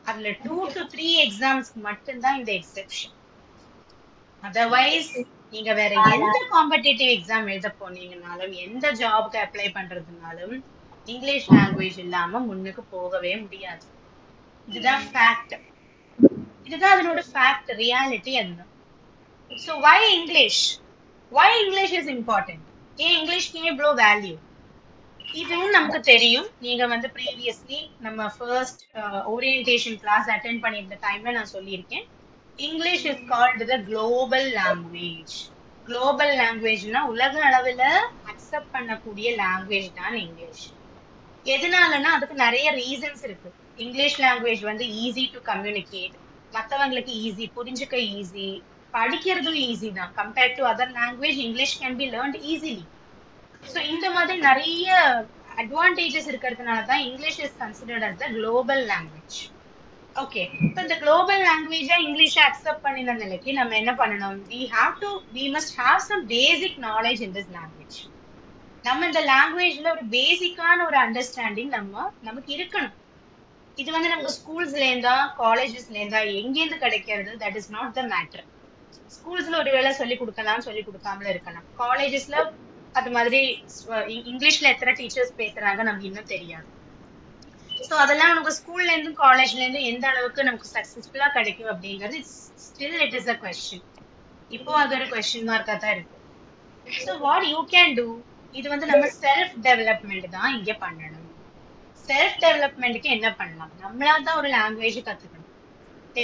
அதுல 2 to 3 எக்ஸாம்ஸ்க்கு மட்டும்தான் இந்த எக்ஸெப்ஷன். அதர்வைஸ் நீங்க வேற எந்த காம்படிட்டிவ் எக்ஸாம் எழுத போனீங்கனாலும் எந்த ஜாப்க்கு அப்ளை பண்றதுனாலும் இங்கிலீஷ் லாங்குவேஜ் இல்லாம முன்னுக்கு போகவே முடியாது. இதுதான் ஃபேக்ட். இதுதான் அதனோட ஃபேக்ட், ரியாலிட்டி. அதுதான். So why English is important? ஏன் இங்கிலீஷ்க்கு இவ்வளோ வேல்யூ? இதுவும் நமக்கு தெரியும். நீங்க வந்து ப்ரீவியஸ்லி நம்ம ஃபர்ஸ்ட் ஓரியன்டேஷன் கிளாஸ் அட்டென்ட் பண்ணியிருந்த டைம்ல நான் சொல்லியிருக்கேன், English is called the global language. Global லாங்குவேஜ்னா உலக அளவுல அக்செப்ட் பண்ணக்கூடிய லாங்குவேஜ் தான் இங்கிலீஷ். எதனாலன்னா அதுக்கு நிறைய ரீசன்ஸ் இருக்கு. இங்கிலீஷ் லாங்குவேஜ் வந்து ஈஸி டு கம்யூனிகேட், மற்றவங்களுக்கு ஈஸி, புரிஞ்சுக்க ஈஸி, படிக்கிறதும் ஈஸி தான். Compared to other language English can be learnt easily. So இந்த மாதிரி நிறைய அட்வான்டேஜஸ் இருக்கிறதுனால தான் English is considered as the global language. Okay, இப்போ இந்த குளோபல் லாங்குவேஜா இங்கிலீஷை அக்செப்ட் பண்ணின நிலைக்கு நம்ம என்ன பண்ணணும்? we must have some basic knowledge in this language. நம்ம இந்த லாங்குவேஜ்ல ஒரு பேசிக்கான ஒரு அண்டர்ஸ்டாண்டிங் நமக்கு இருக்கணும். இது வந்து நமக்கு ஸ்கூல்ஸ்ல இருந்தா காலேஜஸ்ல இருந்தா எங்கேருந்து கிடைக்கிறது, that is not the matter. ஸ்கூல்ஸ்ல ஒரு வேளை சொல்லி கொடுக்கலாம், சொல்லி கொடுக்காமல இருக்கலாம். காலேஜஸ்ல அது மாதிரி இங்கிலீஷ்ல எத்தனை டீச்சர்ஸ் பேசுறாங்க நமக்கு இன்னும் தெரியாது. ஸோ அதெல்லாம் நமக்கு ஸ்கூல்ல இருந்தும் காலேஜ்ல இருந்தும் எந்த அளவுக்கு நமக்கு சக்சஸ்ஃபுல்லா கிடைக்கும் அப்படிங்கிறது still it is a question. இப்போ அது ஒரு கொஸ்டின் மார்க்கா தான் இருக்கு. So what you can do? இது வந்து நம்ம செல்ஃப் டெவலப்மெண்ட் தான் இங்க பண்ணணும். செல்ஃப் டெவலப்மெண்ட்டுக்கு என்ன பண்ணலாம்? நம்மளா தான் ஒரு லாங்குவேஜ் கத்துக்கணும்.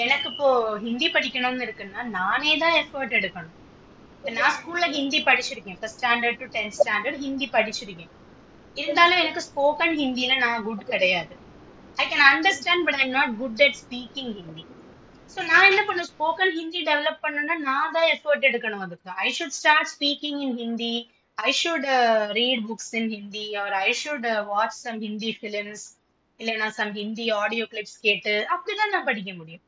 எனக்கு இப்போ ஹிந்தி படிக்கணும்னு இருக்குன்னா நானே தான் எஃபர்ட் எடுக்கணும். நான் ஸ்கூல்ல ஹிந்தி படிச்சிருக்கேன், first standard to 10th standard Hindi படிச்சிருக்கேன். இருந்தாலும் எனக்கு ஸ்போக்கன் ஹிந்தில நான் குட் கிடையாது. I can understand but I am not good at speaking Hindi. So நான் என்ன பண்ணுவேன்? ஸ்போக்கன் ஹிந்தி டெவலப் பண்ணணும்னா நான் தான் எஃபர்ட் எடுக்கணும். அதுக்கு I should start speaking in Hindi, I should read books in Hindi, or I should watch some Hindi films, இல்லைன்னா some Hindi audio clips கேட்டு அப்படிதான் நான் படிக்க முடியும்.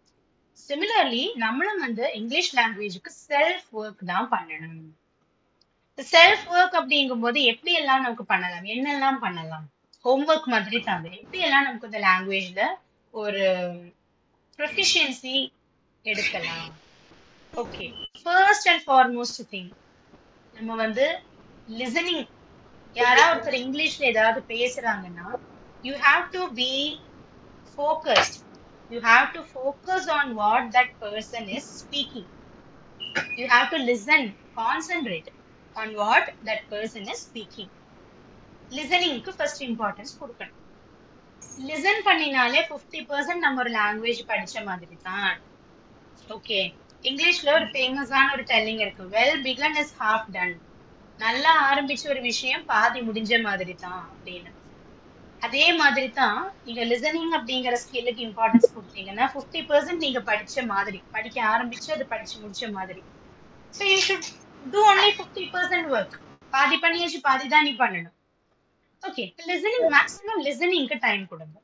சிமிலர்லி நம்மளும் வந்து இங்கிலீஷ் லாங்குவேஜுக்கு செல்ஃப் ஒர்க் தான் பண்ணணும். செல்ஃப் ஒர்க் அப்படிங்கும் போது எப்படி எல்லாம் நமக்கு பண்ணலாம், என்னெல்லாம் பண்ணலாம்? ஹோம்ஒர்க் மாதிரி தான். எப்படி எல்லாம் நமக்கு இந்த லாங்குவேஜ்ல ஒரு ப்ரொஃபிஷியன்சி எடுக்கலாம்? Okay, first and foremost thing நம்ம வந்து லிசனிங். யாராவது ஒருத்தர் இங்கிலீஷ்ல ஏதாவது பேசுறாங்கன்னா you have to be focused. You have to focus on what that person is speaking. You have to listen, concentrate on what that person is speaking. லிசனிங்க்கு first importance கொடுக்கணும். Listen பண்ணினாலே 50% நம்ம ஒரு லாங்குவேஜ் படிச்ச மாதிரி தான். ஓகே, இங்கிலீஷ்ல ஒரு ஃபேமஸான ஒரு டெல்லிங் இருக்கு, well begun is half done. நல்லா ஆரம்பிச்ச ஒரு விஷயம் பாதி முடிஞ்ச மாதிரி தான் அப்படின்னு. அதே மாதிரி தான் நீங்க லிசனிங் அப்படிங்கிற ஸ்கில்லுக்கு இம்பார்ட்டன்ஸ் கொடுத்தீங்கன்னா 50% நீங்க படிச்ச மாதிரி, படிக்க ஆரம்பிச்சு அது படிச்சு முடிச்ச மாதிரி. So you should do only 50% work. பாதி பண்ணியாச்சு, பாதி தான் நீ பண்ணணும். ஓகே, லிசனிங் மேக்ஸிமம் லிசனிங்க்கு டைம் கொடுங்க.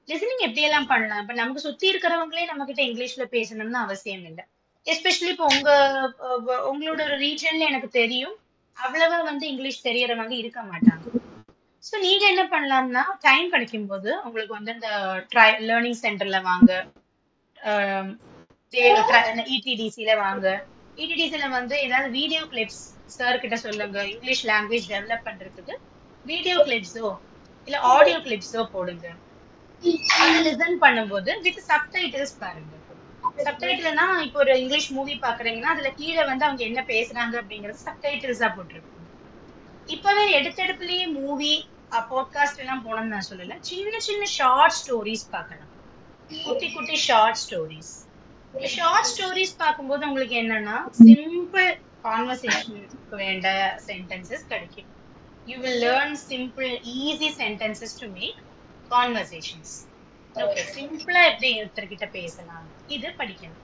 லிசனிங் எப்படி எல்லாம் பண்ணலாம்? இப்ப நமக்கு சுத்தி இருக்கிறவங்களே நம்ம கிட்ட இங்கிலீஷ்ல பேசணும்னு அவசியம் இல்லை. எஸ்பெஷலி இப்போ உங்களோட ஒரு ரீஜன்ல எனக்கு தெரியும் அவ்வளவா வந்து இங்கிலீஷ் தெரியறவங்க இருக்க மாட்டாங்க. ஸோ நீங்க என்ன பண்ணலாம்னா டைம் கிடைக்கும் போது உங்களுக்கு வந்து இந்த லேர்னிங் சென்டர்ல வாங்க, இடிடிசில வாங்க. இடிடிசில வந்து ஏதாவது வீடியோ கிளிப்ஸ் சார் கிட்ட சொல்லுங்க, இங்கிலீஷ் லாங்குவேஜ் டெவலப் பண்றதுக்கு வீடியோ கிளிப்ஸோ இல்ல ஆடியோ கிளிப்ஸோ போடுங்க. அது லிசன் பண்ணும்போது வித் சப்டைட்டில்ஸ் பாருங்க. சப்டைட்டில்னா இப்போ ஒரு இங்கிலீஷ் மூவி பாக்குறீங்கன்னா அதுல கீழே வந்து அவங்க என்ன பேசுறாங்க அப்படிங்கறது சப்டைட்டில்ஸா போட்டிருப்பாங்க. இப்பவே எடுத்தெடுப்புலயே மூவி பாட்காஸ்ட் எல்லாம் போனோம்னு நான் சொல்லல, சின்ன சின்ன ஷார்ட் ஸ்டோரிஸ் பார்க்கலாம். குட்டி குட்டி ஷார்ட் ஸ்டோரிஸ். ஷார்ட் ஸ்டோரிஸ் பார்க்கும்போது உங்களுக்கு என்னன்னா சிம்பிள் கான்வர்சேஷனுக்கு வேண்ட சென்டென்சஸ் கிடைக்கும். You will learn simple easy sentences to make conversations. Okay, சிம்பிளா எப்படி ஒருத்தர்கிட்ட பேசலாம் இது படிக்கணும்.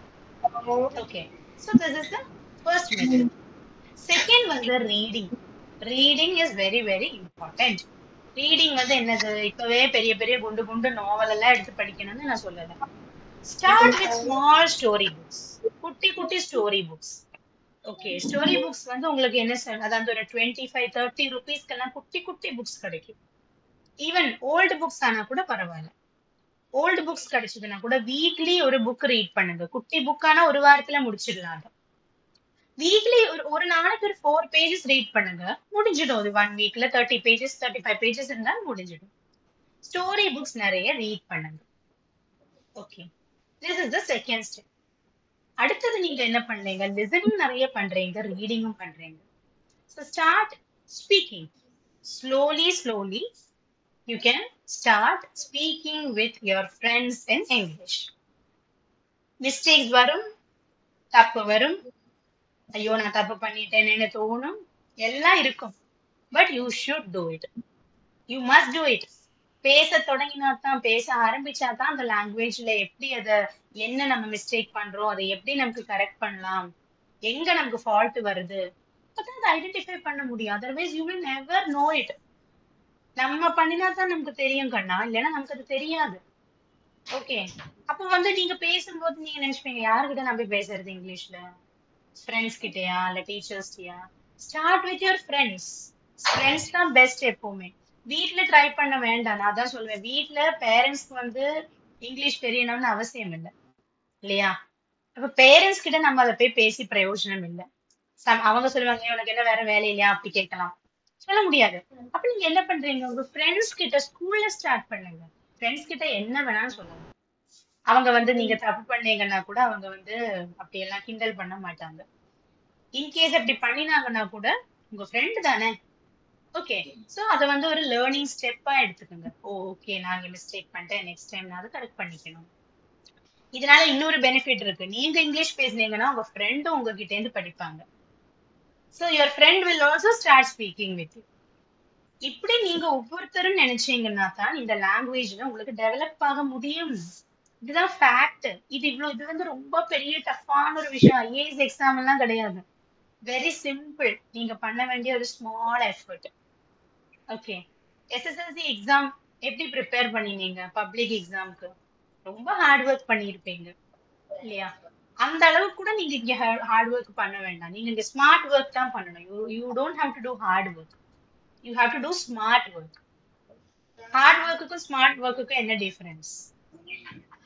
Okay, so this is the first method. Second வந்து reading. Reading is very very important. Reading வந்து என்னது, இப்பவே பெரிய பெரிய குண்டு குண்டு நாவல் எல்லாம் எடுத்து படிக்கணும்னு நான் சொல்லல. Start with small story books, குட்டி குட்டி story books. Okay, story books வந்து உங்களுக்கு என்ன அதாவது ஒரு 25-30 ருபீஸ்க்கெல்லாம் குட்டி குட்டி புக்ஸ் கிடைக்கும். ஈவன் ஓல்டு புக்ஸ் ஆனா கூட பரவாயில்ல. ஓல்டு புக்ஸ் கிடைச்சதுன்னா கூட வீக்லி ஒரு புக் ரீட் பண்ணுங்க. குட்டி புக்கானா ஒரு வாரத்துல முடிச்சிடலாம். வீக்லி ஒரு நாளைக்கு ஒரு 4 பேஜஸ் ரீட் பண்ணுங்க, முடிஞ்சிடும். ஒரு 1 வீக்ல 30 பேஜஸ் 35 பேஜஸ் இருந்தால் முடிஞ்சிடும். ஸ்டோரி புக்ஸ் நிறைய ரீட் பண்ணுங்க. Okay, this is the second step. அடுத்தது நீங்க என்ன பண்றீங்க, லிசனிங் நிறைய பண்றீங்க, ரீடிங்கும் பண்றீங்க. So start speaking slowly. You can start speaking with your friends in English. Mistakes வரும், தப்பு வரும், ஐயோ நான் தப்பு பண்ணிட்டேன்னு தோணும், எல்லாம் இருக்கும். But you should do it, you must do it. பேச தொடங்கினா தான், பேச ஆரம்பிச்சா தான் அந்த லாங்குவேஜ்ல எப்படி அதை என்ன நம்ம மிஸ்டேக் பண்றோம், அதை எப்படி நமக்கு கரெக்ட் பண்ணலாம், எங்க நமக்கு ஃபால்ட் வருது, அப்பதான் அதை ஐடென்டிஃபை பண்ண முடியும். Otherwise you will never know it. நம்ம பண்ணினா தான் நமக்கு தெரியும் கண்ணா, இல்லைன்னா நமக்கு அது தெரியாது. ஓகே, அப்போ வந்து நீங்க பேசும்போது நீங்க நினைச்சுப்பீங்க யாருக்கிட்ட நம்பி பேசுறது இங்கிலீஷ்ல, ஃப்ரெண்ட்ஸ் கிட்டயா இல்ல டீச்சர்ஸ்கிட்டயா? Start with your friends. Friends தான் பெஸ்ட் எப்பவுமே. வீட்ல ட்ரை பண்ண வேண்டாம். நான் தான் சொல்லுவேன், வீட்ல பேரண்ட்ஸ்க்கு வந்து இங்கிலீஷ் தெரியணும்னு அவசியம் இல்லை, இல்லையா? அப்ப பேரண்ட்ஸ் கிட்ட நம்ம அதை போய் பேசி பிரயோஜனம் இல்லை. அவங்க சொல்லுவாங்க உனக்கு என்ன வேற வேலை இல்லையா அப்படி கேட்கலாம், சொல்ல முடியாது. அப்ப நீங்க என்ன பண்றீங்க, உங்க ஃப்ரெண்ட்ஸ் கிட்ட ஸ்கூல்ல ஸ்டார்ட் பண்ணுங்க. ஃப்ரெண்ட்ஸ் கிட்ட என்ன வேணாலும் சொல்லுங்க. அவங்க வந்து நீங்க தப்பு பண்ணீங்கன்னா கூட அவங்க வந்து அப்படியெல்லாம் கிண்டல் பண்ண மாட்டாங்க. இன்கேஸ் அப்படி பண்ணினாங்கன்னா கூட உங்க ஃப்ரெண்ட் தானே. ஓகே, சோ அதை வந்து ஒரு லேர்னிங் ஸ்டெப்பா எடுத்துக்கோங்க. ஓகே, நான் மிஸ்டேக் பண்ணிட்டேன், நெக்ஸ்ட் டைம் நான் அதை கரெக்ட் பண்ணிக்கணும். இதனால இன்னொரு பெனிஃபிட் இருக்கு, நீங்க இங்கிலீஷ் பேசுனீங்கன்னா உங்க ஃப்ரெண்டும் உங்ககிட்ட இருந்து படிப்பாங்க. So your friend will also start speaking with you. இப்படி நீங்க ஒவ்வொருத்தரும் நினைச்சீங்கன்னா தான் இந்த லாங்குவேஜ்ல உங்களுக்கு டெவலப் ஆக முடியும். இதுதான் ஃபேக்ட். இது வந்து ரொம்ப பெரிய டஃப்பான ஒரு விஷயம். ஐஏஎஸ் எக்ஸாம் எல்லாம் கிடையாது. Very simple. நீங்க பண்ண வேண்டிய ஒரு small effort. Okay, SSLC exam எப்படி ப்ரிப்பேர் பண்ணினீங்க? பப்ளிக் எக்ஸாம்க்கு ரொம்ப ஹார்ட் ஒர்க் பண்ணியிருப்பீங்க இல்லையா? அந்த அளவுக்கு கூட நீங்க இங்க ஹார்ட் ஒர்க் பண்ண வேண்டாம். நீங்க இங்க ஸ்மார்ட் ஒர்க் தான் பண்ணணும். You don't have to do hard work, you have to do smart work. Hard ஒர்க்குக்கும் ஸ்மார்ட் ஒர்க்குக்கும் என்ன டிஃபரன்ஸ்?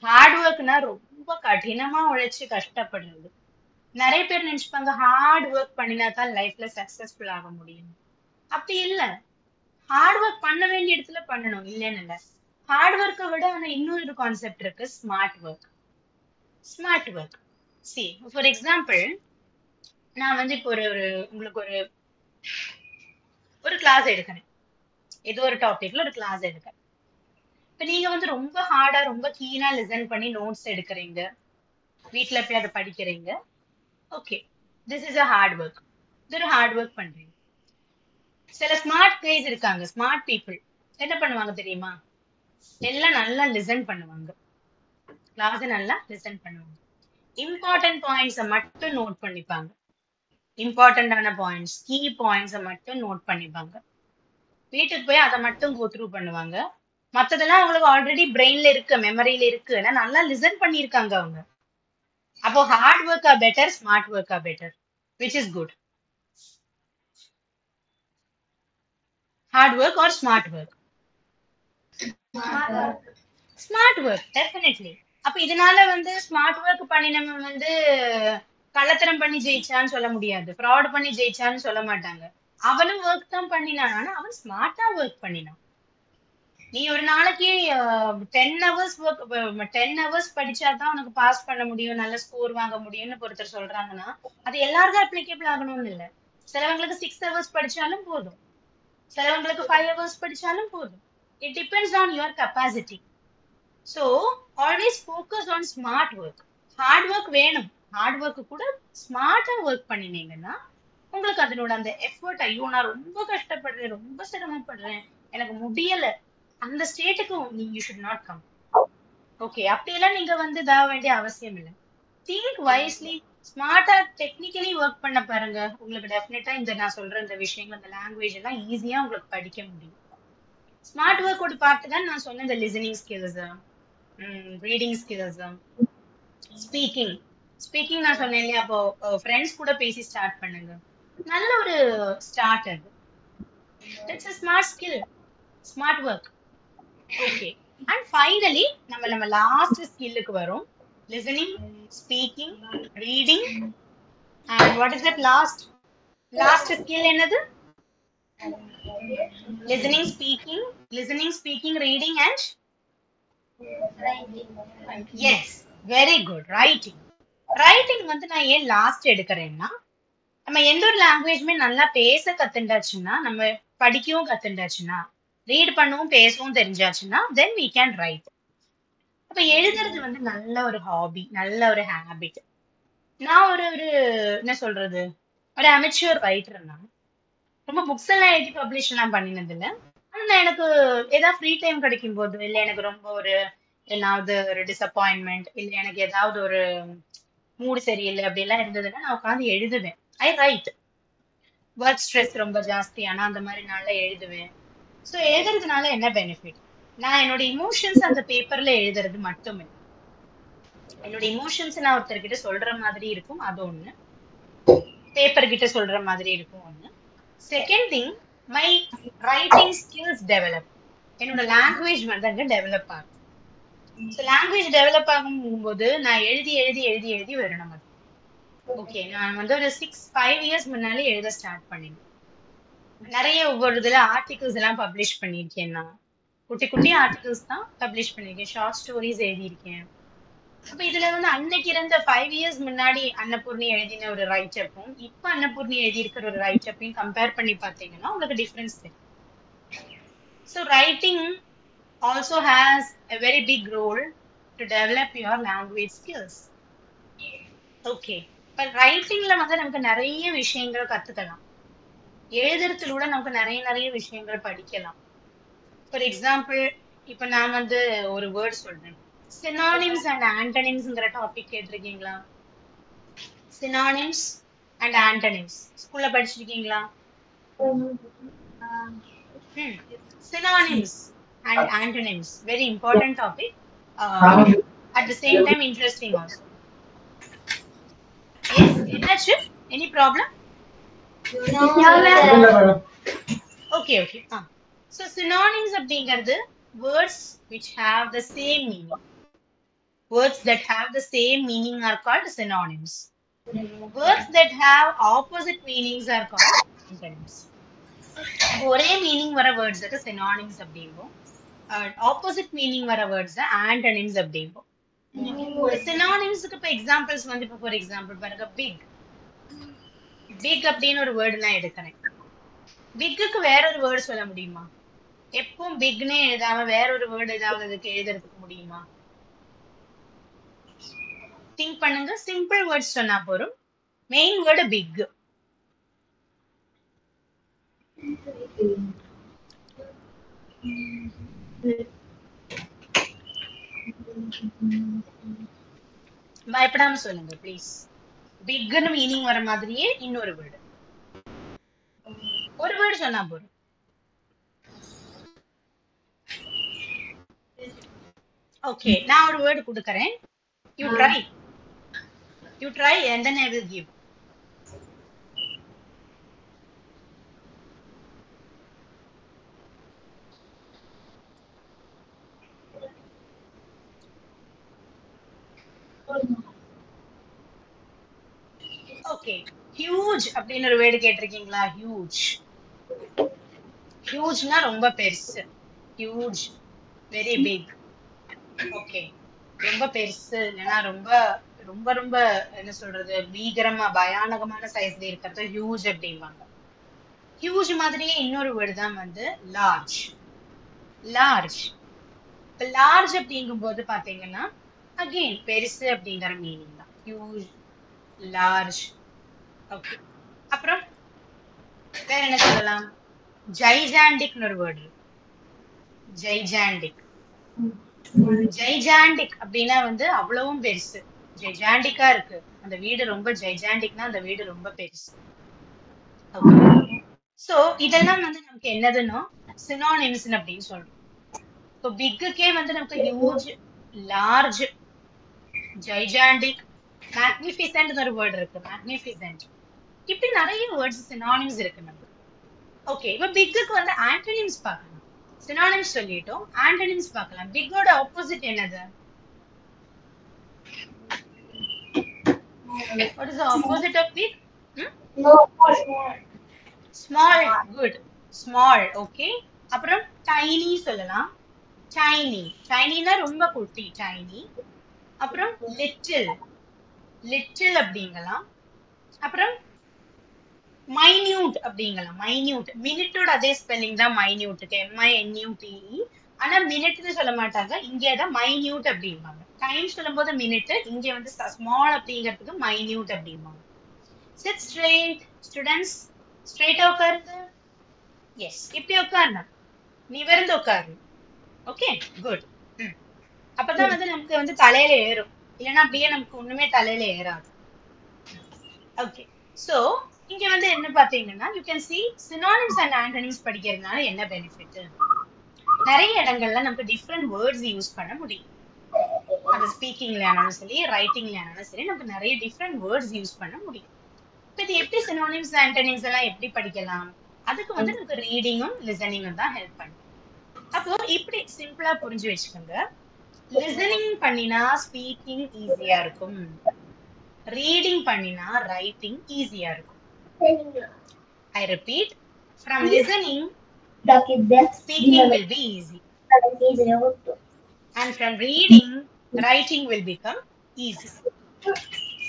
ஹார்ட் ஒர்க்னா ரொம்ப கடினமா உழைச்சு கஷ்டப்படுறது. நிறைய பேர் நினைச்சுப்பாங்க ஹார்ட் ஒர்க் பண்ணினா தான் லைஃப்ல சக்சஸ்ஃபுல் ஆக முடியும். அப்படி இல்ல. ஹார்ட் ஒர்க் பண்ண வேண்டிய இடத்துல பண்ணணும், இல்லைன்னு இல்ல. ஹார்ட் ஒர்க்கை விட ஆனா இன்னொரு கான்செப்ட் இருக்கு, smart work. Smart work, C for example, நான் வந்து இப்போ உங்களுக்கு ஒரு கிளாஸ் எடுக்கிறேன். ஏதோ ஒரு டாபிக்ல ஒரு கிளாஸ் எடுக்கிறேன். இப்ப நீங்க வந்து ரொம்ப ஹார்டா ரொம்ப கீனா லிசன் பண்ணி நோட்ஸ் எடுக்கிறீங்க, வீட்டுல போய் அதை படிக்கிறீங்க. Okay, this is a hard work. இது ஒரு ஹார்ட் ஒர்க் பண்றீங்க. சில ஸ்மார்ட் கைஸ் இருக்காங்க, ஸ்மார்ட் பீப்புள் என்ன பண்ணுவாங்க தெரியுமா? எல்லாம் நல்லா லிசன் பண்ணுவாங்க, கிளாஸ் நல்லா லிசன் பண்ணுவாங்க. இம்பார்ட்டன்ட் பாயிண்ட்ஸை மட்டும் நோட் பண்ணிப்பாங்க. இம்பார்ட்டன்டான பாயிண்ட்ஸ், கீ பாயிண்ட்ஸை மட்டும் நோட் பண்ணிப்பாங்க. வீட்டுக்கு போய் அதை மட்டும் கோ த்ரூ பண்ணுவாங்க. மத்ததெல்லாம் அவங்களுக்கு ஆல்ரெடி பிரெயின்ல இருக்கு, மெமரியில இருக்கு, ஆனா நல்லா லிசன் பண்ணியிருக்காங்க அவங்க. அப்போ hard work are better, smart work are better, which is good? Hard work or smart work? Smart work definitely. அப்ப இதனால வந்து ஸ்மார்ட் ஒர்க் பண்ணினவன் வந்து கள்ளத்தனம் பண்ணி ஜெயிச்சான்னு சொல்ல முடியாது, ஃப்ராட் பண்ணி ஜெயிச்சான்னு சொல்ல மாட்டாங்க. அவனும் ஒர்க் தான் பண்ணினான், ஆனா அவன் ஸ்மார்ட்டா ஒர்க் பண்ணினான். நீ ஒரு நாளைக்கு 10 hours ஒர்க், 10 hours படிச்சாதான் உனக்கு பாஸ் பண்ண முடியும், நல்ல ஸ்கோர் வாங்க முடியும்னு ஒருத்தர் சொல்றாங்கன்னா அது எல்லாருக்கும் அப்ளிகேபிள் ஆகணும்னு இல்லை. சிலவங்களுக்கு 6 hours படிச்சாலும் போதும், சிலவங்களுக்கு 5 hours படிச்சாலும் போதும். It depends on your capacity. So always focus on smart work. Hard work வேணும், ஹார்ட் ஒர்க் கூட ஸ்மார்ட்டா ஒர்க் பண்ணினீங்கன்னா உங்களுக்கு அதனோட அந்த எஃபர்ட், ஐயோ நான் ரொம்ப கஷ்டப்படுறேன், ரொம்ப சிரமப்படுறேன், எனக்கு முடியல, அந்த ஸ்டேட்டுக்கு you should not come. Okay, அப்படியெல்லாம் நீங்க வந்து இதாக வேண்டிய அவசியம் இல்லை. திங்க் வைஸ்லி, ஸ்மார்ட்டா டெக்னிக்கலி ஒர்க் பண்ண பாருங்க. உங்களுக்கு டெஃபினட்டா இந்த நான் சொல்ற இந்த விஷயங்கள், இந்த லாங்குவேஜ் எல்லாம் ஈஸியா உங்களுக்கு படிக்க முடியும். ஸ்மார்ட் ஒர்க்கோட பார்ட் தான் நான் சொன்ன இந்த listening skills, reading skills, speaking. Speaking நான் சொன்னேன் இல்லையா, அப்போ ஃப்ரெண்ட்ஸ் கூட பேசி ஸ்டார்ட் பண்ணுங்க, நல்ல ஒரு ஸ்டார்ட் அது. It's a smart skill, smart work. Okay, and finally நம்ம லாஸ்ட் ஸ்கில்லுக்கு வரோம். Listening, speaking, reading, and what is that last skill என்னது? Listening, speaking, reading and yes, very good, writing. Writing வந்து நான் ஏன் லாஸ்ட் எடுக்கிறேன்னா, நம்ம எந்த ஒரு லாங்குவேஜுமே நல்லா பேச கத்துண்டாச்சுன்னா, நம்ம படிக்கவும் கத்துண்டாச்சுன்னா, ரீட் பண்ணவும் பேசவும் தெரிஞ்சாச்சுன்னா தென் we can write. அப்ப எழுதுறது வந்து நல்ல ஒரு ஹாபி, நல்ல ஒரு ஹேபிட். நான் ஒரு ஒரு என்ன சொல்றது, ஒரு அமெச்சூர் ரைட்டர். நான் ரொம்ப புக்ஸ் எல்லாம் எழுதி பப்ளிஷ் எல்லாம் பண்ணினது இல்லை. ஆனா நான் எனக்கு ஏதாவது ஃப்ரீ டைம் கிடைக்கும் போது, இல்லை எனக்கு ரொம்ப ஒரு ஏதாவது ஒரு டிசப்பாயின்மெண்ட், இல்லை எனக்கு ஏதாவது ஒரு மூடு சரியில்லை அப்படிலாம் இருந்ததுன்னா நான் உட்காந்து எழுதுவேன். ஐ ரைட். ஒர்க் ஸ்ட்ரெஸ் ரொம்ப ஜாஸ்தி ஆனா அந்த மாதிரி நாள்ல எழுதுவேன். ஸோ எழுதுறதுனால என்ன பெனிஃபிட்? நான் என்னோட இமோஷன்ஸ் அந்த பேப்பர்ல எழுதுறது மட்டுமே. என்னோட இமோஷன்ஸ் நான் ஒருத்தர்கிட்ட சொல்ற மாதிரி இருக்கும், அது ஒண்ணு. பேப்பர் கிட்ட சொல்ற மாதிரி இருக்கும் ஒண்ணு. Second thing, my writing skills develop. என்னோட லாங்குவேஜ் வந்து அங்க டெவலப் ஆகும். ஸோ லாங்குவேஜ் டெவலப் ஆகும்போது நான் எழுதி எழுதி எழுதி எழுதி வரணும். அது ஓகே, நான் வந்து ஒரு 5 years முன்னாலே எழுத ஸ்டார்ட் பண்ணினேன். நிறைய ஒவ்வொரு இதுல ஆர்டிகிள்ஸ் எல்லாம் பப்ளிஷ் பண்ணியிருக்கேன். நான் குட்டி குட்டி ஆர்டிகிள்ஸ் தான் பப்ளிஷ் பண்ணியிருக்கேன், ஷார்ட் ஸ்டோரிஸ் எழுதியிருக்கேன். அப்ப இதுல வந்து அன்னைக்கு இருந்த 5 years முன்னாடி அன்னபூர்ணி எழுதின ஒரு ரைட்டப்பும் இப்ப அன்னபூர்ணி எழுதி இருக்கிற ஒரு ரைட்டப்பையும் கம்பேர் பண்ணி பார்த்தீங்கன்னா உங்களுக்கு டிஃபரன்ஸ் தெரியும். So writing also has a very big role to develop your language skills. Okay, இப்ப ரைட்டிங்ல வந்து நமக்கு நிறைய விஷயங்கள் கத்துக்கலாம். எழுதுறதுல நமக்கு நிறைய நிறைய விஷயங்கள் படிக்கலாம். ஃபார் எக்ஸாம்பிள், இப்ப நான் வந்து ஒரு வேர்ட் சொல்றேன், சினானிம்ஸ் அண்ட் ஆண்டனிம்ஸ்ங்கிற டாபிக் கேட்டிருக்கீங்களா? சினானிம்ஸ் அண்ட் ஆண்டனிம்ஸ் ஸ்கூல்ல படிச்சிருக்கீங்களா? Synonyms and antonyms, very important topic, at the same time interesting also. Yes, என்னாச்சு? Any problem? No, ma'am. Okay. So synonyms அப்படிங்கிறது words which have the same meaning. Words that have the same meaning are called synonyms. Words that have opposite meanings are called antonyms. ஒரே meaning வர words synonyms அப்படிங்கும், opposite meaning வர words antonyms அப்படிங்கும். சினானிம்ஸ்க்கு இப்ப examples வந்து இப்ப for example பாருங்க, big அப்படின்னு ஒரு வேர்டு நான் எடுக்கிறேன். பிக்குக்கு வேற ஒரு வேர்டு சொல்ல முடியுமா? எப்பவும் பிக்னே எழுதாம வேற ஒரு வேர்டு ஏதாவது அதுக்கு எழுதுறதுக்கு முடியுமா? திங்க் பண்ணுங்க, சிம்பிள் வேர்ட்ஸ் சொன்னா போறோம். Main word big. பயப்படாம சொல்லுங்க ப்ளீஸ். பிக்னு மீனிங் வர மாதிரியே இன்னொரு வேர்டு, ஒரு வேர்டு சொன்னா போதும். ஓகே, நான் ஒரு வேர்டு கொடுக்கறேன். You try. You try and then I will give. Okay, huge அப்படின்னு ஒரு வேர்டு கேட்டிருக்கீங்களா? ஹியூஜ். ஹியூஜ்னா ரொம்ப பெருசு. Huge, very big. ஓகே, ரொம்ப பெருசு இல்லைன்னா ரொம்ப ரொம்ப ரொம்ப என்ன சொல்றது, பீகரமா பயானகமான சைஸ்ல இருக்கிறது ஹியூஜ் அப்படிம்பாங்க. ஹியூஜ் மாதிரியே இன்னொரு வேர்டு தான் வந்து லார்ஜ். லார்ஜ். இப்ப லார்ஜ் அப்படிங்கும் போது பாத்தீங்கன்னா அகெயின் பெருசு அப்படிங்கிற மீனிங் தான். Huge, large. ஓகே, அப்புறம் வேற என்ன சொல்லலாம்? ஜைஜாண்டிக்னு ஒரு வேர்டு இருக்கு. ஜைஜாண்டிக். ஜைஜாண்டிக் அப்படின்னா வந்து அவ்வளவும் பெருசு. ஜைஜாண்டிக்கா இருக்கு அந்த வீடு, ரொம்ப ஜைஜாண்டிக்னா அந்த வீடு ரொம்ப பெருசு. ஓகே, சோ இதெல்லாம் வந்து நமக்கு என்னதுன்னா சினானிம்ஸ் அப்படின்னு சொல்றோம். இப்போ பிக்குக்கே வந்து நமக்கு ஹியூஜ், லார்ஜ், ஜைஜாண்டிக், மேக்னிஃபிசன்ட் ஒரு வேர்டு இருக்கு. மேக்னிஃபிசன்ட். இப்படி நிறைய வேர்ட்ஸ் சினானிம்ஸ் இருக்கு நமக்கு. ஓகே, இப்போ பிக்குக்கு வந்து ஆண்டனிம்ஸ் பார்க்கலாம். சினானிம்ஸ் சொல்லிட்டோம், ஆண்டனிம்ஸ் பார்க்கலாம். பிக்கோட ஆப்போசிட் என்னது? What is the opposite of big? Small. Good. Small. Okay. அப்புறம் tiny சொல்லலாம். Tiny. Tinyனா ரொம்ப குட்டி. Tiny. அப்புறம் little. Little அப்படிங்கலாம். அப்புறம் minute அப்படிங்கலாம். Minute. மினிட்டோட அதே ஸ்பெல்லிங் தான் minute. MINUTE. ஆனா மினிட்னு சொல்ல மாட்டாங்க. இங்கே தான் minute அப்படிம்பாங்க. டைம் சொல்லும்போது மினிட், இங்க வந்து ஸ்மால் அப்படிங்கிறதுக்கு minute அப்படிம்பாங்க. Sit straight. Students, straight உட்காருங்க. எஸ், இப்படி உட்காரணும். நிமிர்ந்து உட்காரு. Okay, good. அப்பதான் வந்து நமக்கு வந்து தலையில ஏறும். இல்லைன்னா அப்படியே நமக்கு ஒண்ணுமே தலையில ஏறாது. ஓகே, சோ இங்க வந்து என்ன பாத்தீங்கன்னா you can see synonyms and antonyms படிக்கிறதுனால என்ன பெனிஃபிட்? நிறைய இடங்கள்ல நமக்கு டிஃப்ரெண்ட் வேர்ட்ஸ் யூஸ் பண்ண முடியும். அந்த ஸ்பீக்கிங்ல ஆனாலும் சரி, ரைட்டிங்ல ஆனாலும் சரி, நமக்கு நிறைய டிஃப்ரெண்ட் வேர்ட்ஸ் யூஸ் பண்ண முடியும். இப்போ இது எப்படி சினானிம்ஸ் ஆண்டனிம்ஸ் எல்லாம் எப்படி படிக்கலாம்? அதுக்கு வந்து நமக்கு ரீடிங்கும் லிசனிங்கும் தான் ஹெல்ப் பண்ணும். அப்போ இப்படி சிம்பிளா புரிஞ்சு வச்சுக்கோங்க. லிசனிங் பண்ணினா ஸ்பீக்கிங் ஈஸியா இருக்கும். ரீடிங் பண்ணினா ரைட்டிங் ஈஸியா இருக்கும். I repeat, from listening, speaking will be easy. And from reading, writing will become easy.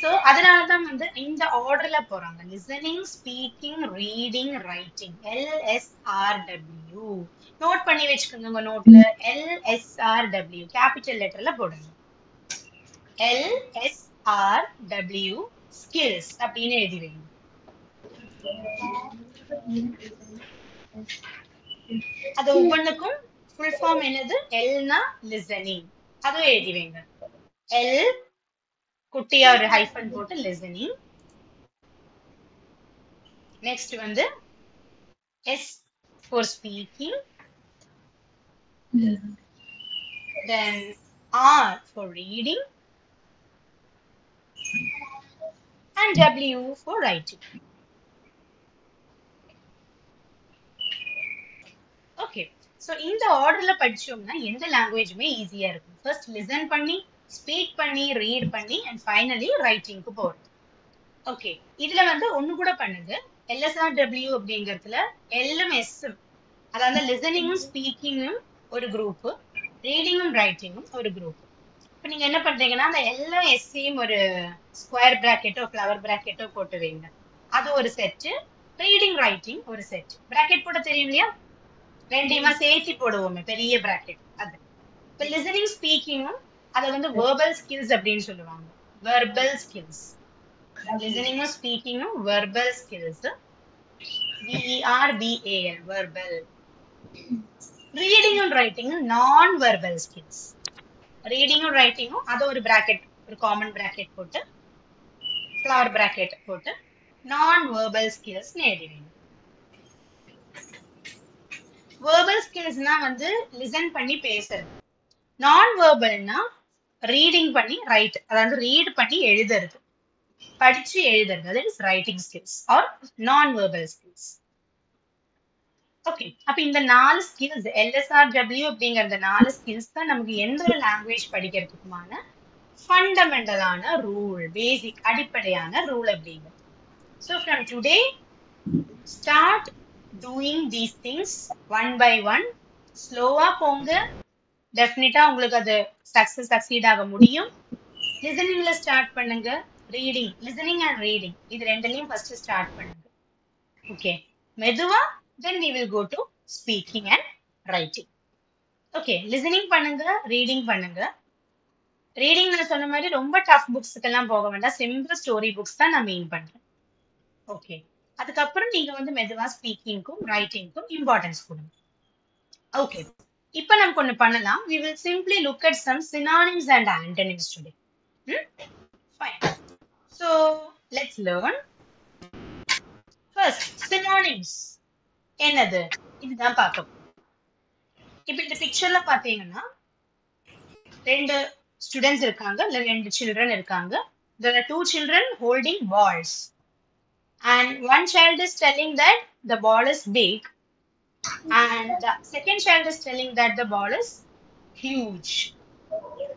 So அதனால தான் வந்து இந்த ஆர்டர்ல போறாங்க. Listening, speaking, reading, writing. LSRW. Note பண்ணி வச்சுக்கோங்க உங்க நோட்ல. LSRW கேபிட்டல் லெட்டர்ல போடுங்க. LSRW ஸ்கில்ஸ் அப்படின்னு எழுதி வைங்க. அது ஒவ்வொன்றுக்கும் ஃபுல் ஃபார்ம் என்னது? எல்னா லிசனிங், அதுவும் எழுதி வைங்க. எல் குட்டியா ஒரு ஹைஃபன் போட்டு லிசனிங். நெக்ஸ்ட் வந்து S for speaking, then R for reading, and W for writing. Okay, so இந்த ஆர்டர்ல படிச்சோம்னா எந்த லாங்குவேஜுமே ஈஸியா இருக்கும். ஃபர்ஸ்ட் லிசன் பண்ணி, ஸ்பீக் பண்ணி, ரீட் பண்ணி, அண்ட் ஃபைனலி ரைட்டிங்க்கு போறது. ஓகே, இதுல வந்து ஒண்ணு கூட பண்ணுது. LSRW அப்படிங்கிறதுல எல்லும் எஸ்ஸும், அதாவது லிசனிங்கும் ஸ்பீக்கிங்கும் ஒரு குரூப், ரீடிங்கும் ரைட்டிங்கும் ஒரு குரூப். இப்போ நீங்க என்ன பண்றீங்கன்னா அந்த எல்லா எஸ்ஸையும் ஒரு ஸ்கொயர் பிராக்கெட்டோ ஃப்ளவர் பிராக்கெட்டோ போட்டு வைங்க. அது ஒரு செட்டு. ரீடிங் ரைட்டிங் ஒரு செட். பிராக்கெட் போட தெரியும் இல்லையா? ரெண்டையுமா சேர்த்து போடுவோமே பெரிய பிராக்கெட் அது. இப்போ லிசனிங் ஸ்பீக்கிங்கும் அதை வந்து வெர்பல் ஸ்கில்ஸ் அப்படின்னு சொல்லுவாங்க. Verbal skills. லிசனிங்கும் ஸ்பீக்கிங்கும் வெர்பல் ஸ்கில்ஸ். VERBAL verbal. ரீடிங்கும் ரைட்டிங்கும் நான் வெர்பல் ஸ்கில்ஸ். ரீடிங்கும் ரைட்டிங்கும் அது ஒரு பிராக்கெட், ஒரு காமன் பிராக்கெட் போட்டு ஃப்ளவர் பிராக்கெட் போட்டு நான் வெர்பல் ஸ்கில்ஸ் எழுதுவீங்க. வெர்பல் ஸ்கில்ஸ்னா வந்து லிசன் பண்ணி பேசுறது. நான் வேர்பல்னா ரீடிங் பண்ணி ரைட், அதாவது ரீட் பண்ணி எழுதுறது, படிச்சு எழுதுறது, that is writing skills are non verbal skills. Okay, அப்ப இந்த 4 ஸ்கில்ஸ் LSRW அப்படிங்கிற இந்த 4 ஸ்கில்ஸ் தான் நமக்கு எந்த ஒரு லாங்குவேஜ் படிக்கிறதுக்குமான ஃபண்டமெண்டலான ரூல், பேசிக் அடிப்படையான ரூல் அப்படிங்கிறது. So from today start doing these things one by one. ஸ்லோவா போங்க, டெஃபினட்டா உங்களுக்கு அது சக்சீட் ஆக முடியும். லிசனிங்ல ஸ்டார்ட் பண்ணுங்க. ரீடிங், லிசனிங் அண்ட் ரீடிங் இது ரெண்டுலயும் ஃபர்ஸ்ட் ஸ்டார்ட் பண்ணுங்க. ஓகே, மெதுவா then we will go to speaking and writing. Okay, listening பண்ணுங்க, ரீடிங் பண்ணுங்க. ரீடிங் நான் சொன்ன மாதிரி ரொம்ப டஃப் புக்ஸ்க்கெல்லாம் போக வேண்டாம், சிம்பிள் ஸ்டோரி புக்ஸ் தான் நான் மெயின் பண்றேன். ஓகே, அதுக்கப்புறம் நீங்க வந்து மெதுவா ஸ்பீக்கிங்க்கும் ரைட்டிங்க்கும் இம்பார்ட்டன்ஸ் கொடுங்க. ஓகே, இப்போ நமக்கு ஒன்று பண்ணலாம். we will simply look at some synonyms and antonyms today. Fine. So let's learn. First, synonyms என்னது, இதுதான் பார்க்க. இப்போ இந்த பிக்சர்ல பாத்தீங்கன்னா 2 ஸ்டூடெண்ட்ஸ் இருக்காங்க, இல்ல 2 சில்ட்ரன் இருக்காங்க. There are 2 children holding balls and one child is telling that the ball is big and the second child is telling that the ball is huge.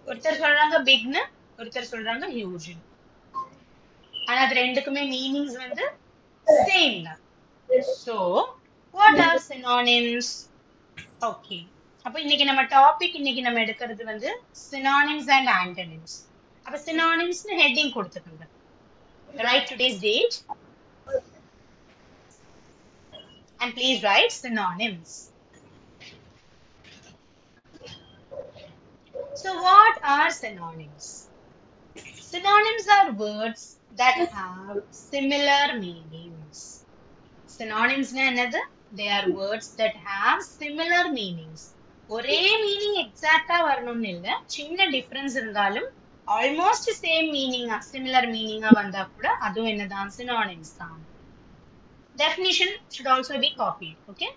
ஒருத்தர் சொல்றாங்க பிக்னு, ஒருத்தர் சொல்றாங்க ஹியூஜ். ஆனா அது ரெண்டுக்குமே மீனிங்ஸ் வந்து சேம் தான். So what are synonyms? Okay, அப்ப இன்னைக்கு நம்ம டாபிக், இன்னைக்கு நம்ம எடுக்கிறது வந்து synonyms and antonyms. அப்ப synonyms னு ஹெட்டிங் கொடுத்துக்கோங்க. Write today's date and please write synonyms. So what are synonyms? Synonyms are words that have similar meanings. Synonyms na என்னது? They are words that have similar meanings. ஒரே meaning எக்ஸாக்டா வரணும்னு இல்ல, சின்ன difference இருந்தாலும் almost same மீனிங்கா, similar மீனிங்கா வந்தா கூட அதுவும் என்னதான், சினானிம்ஸ் தான். Definition should also be copied. Okay.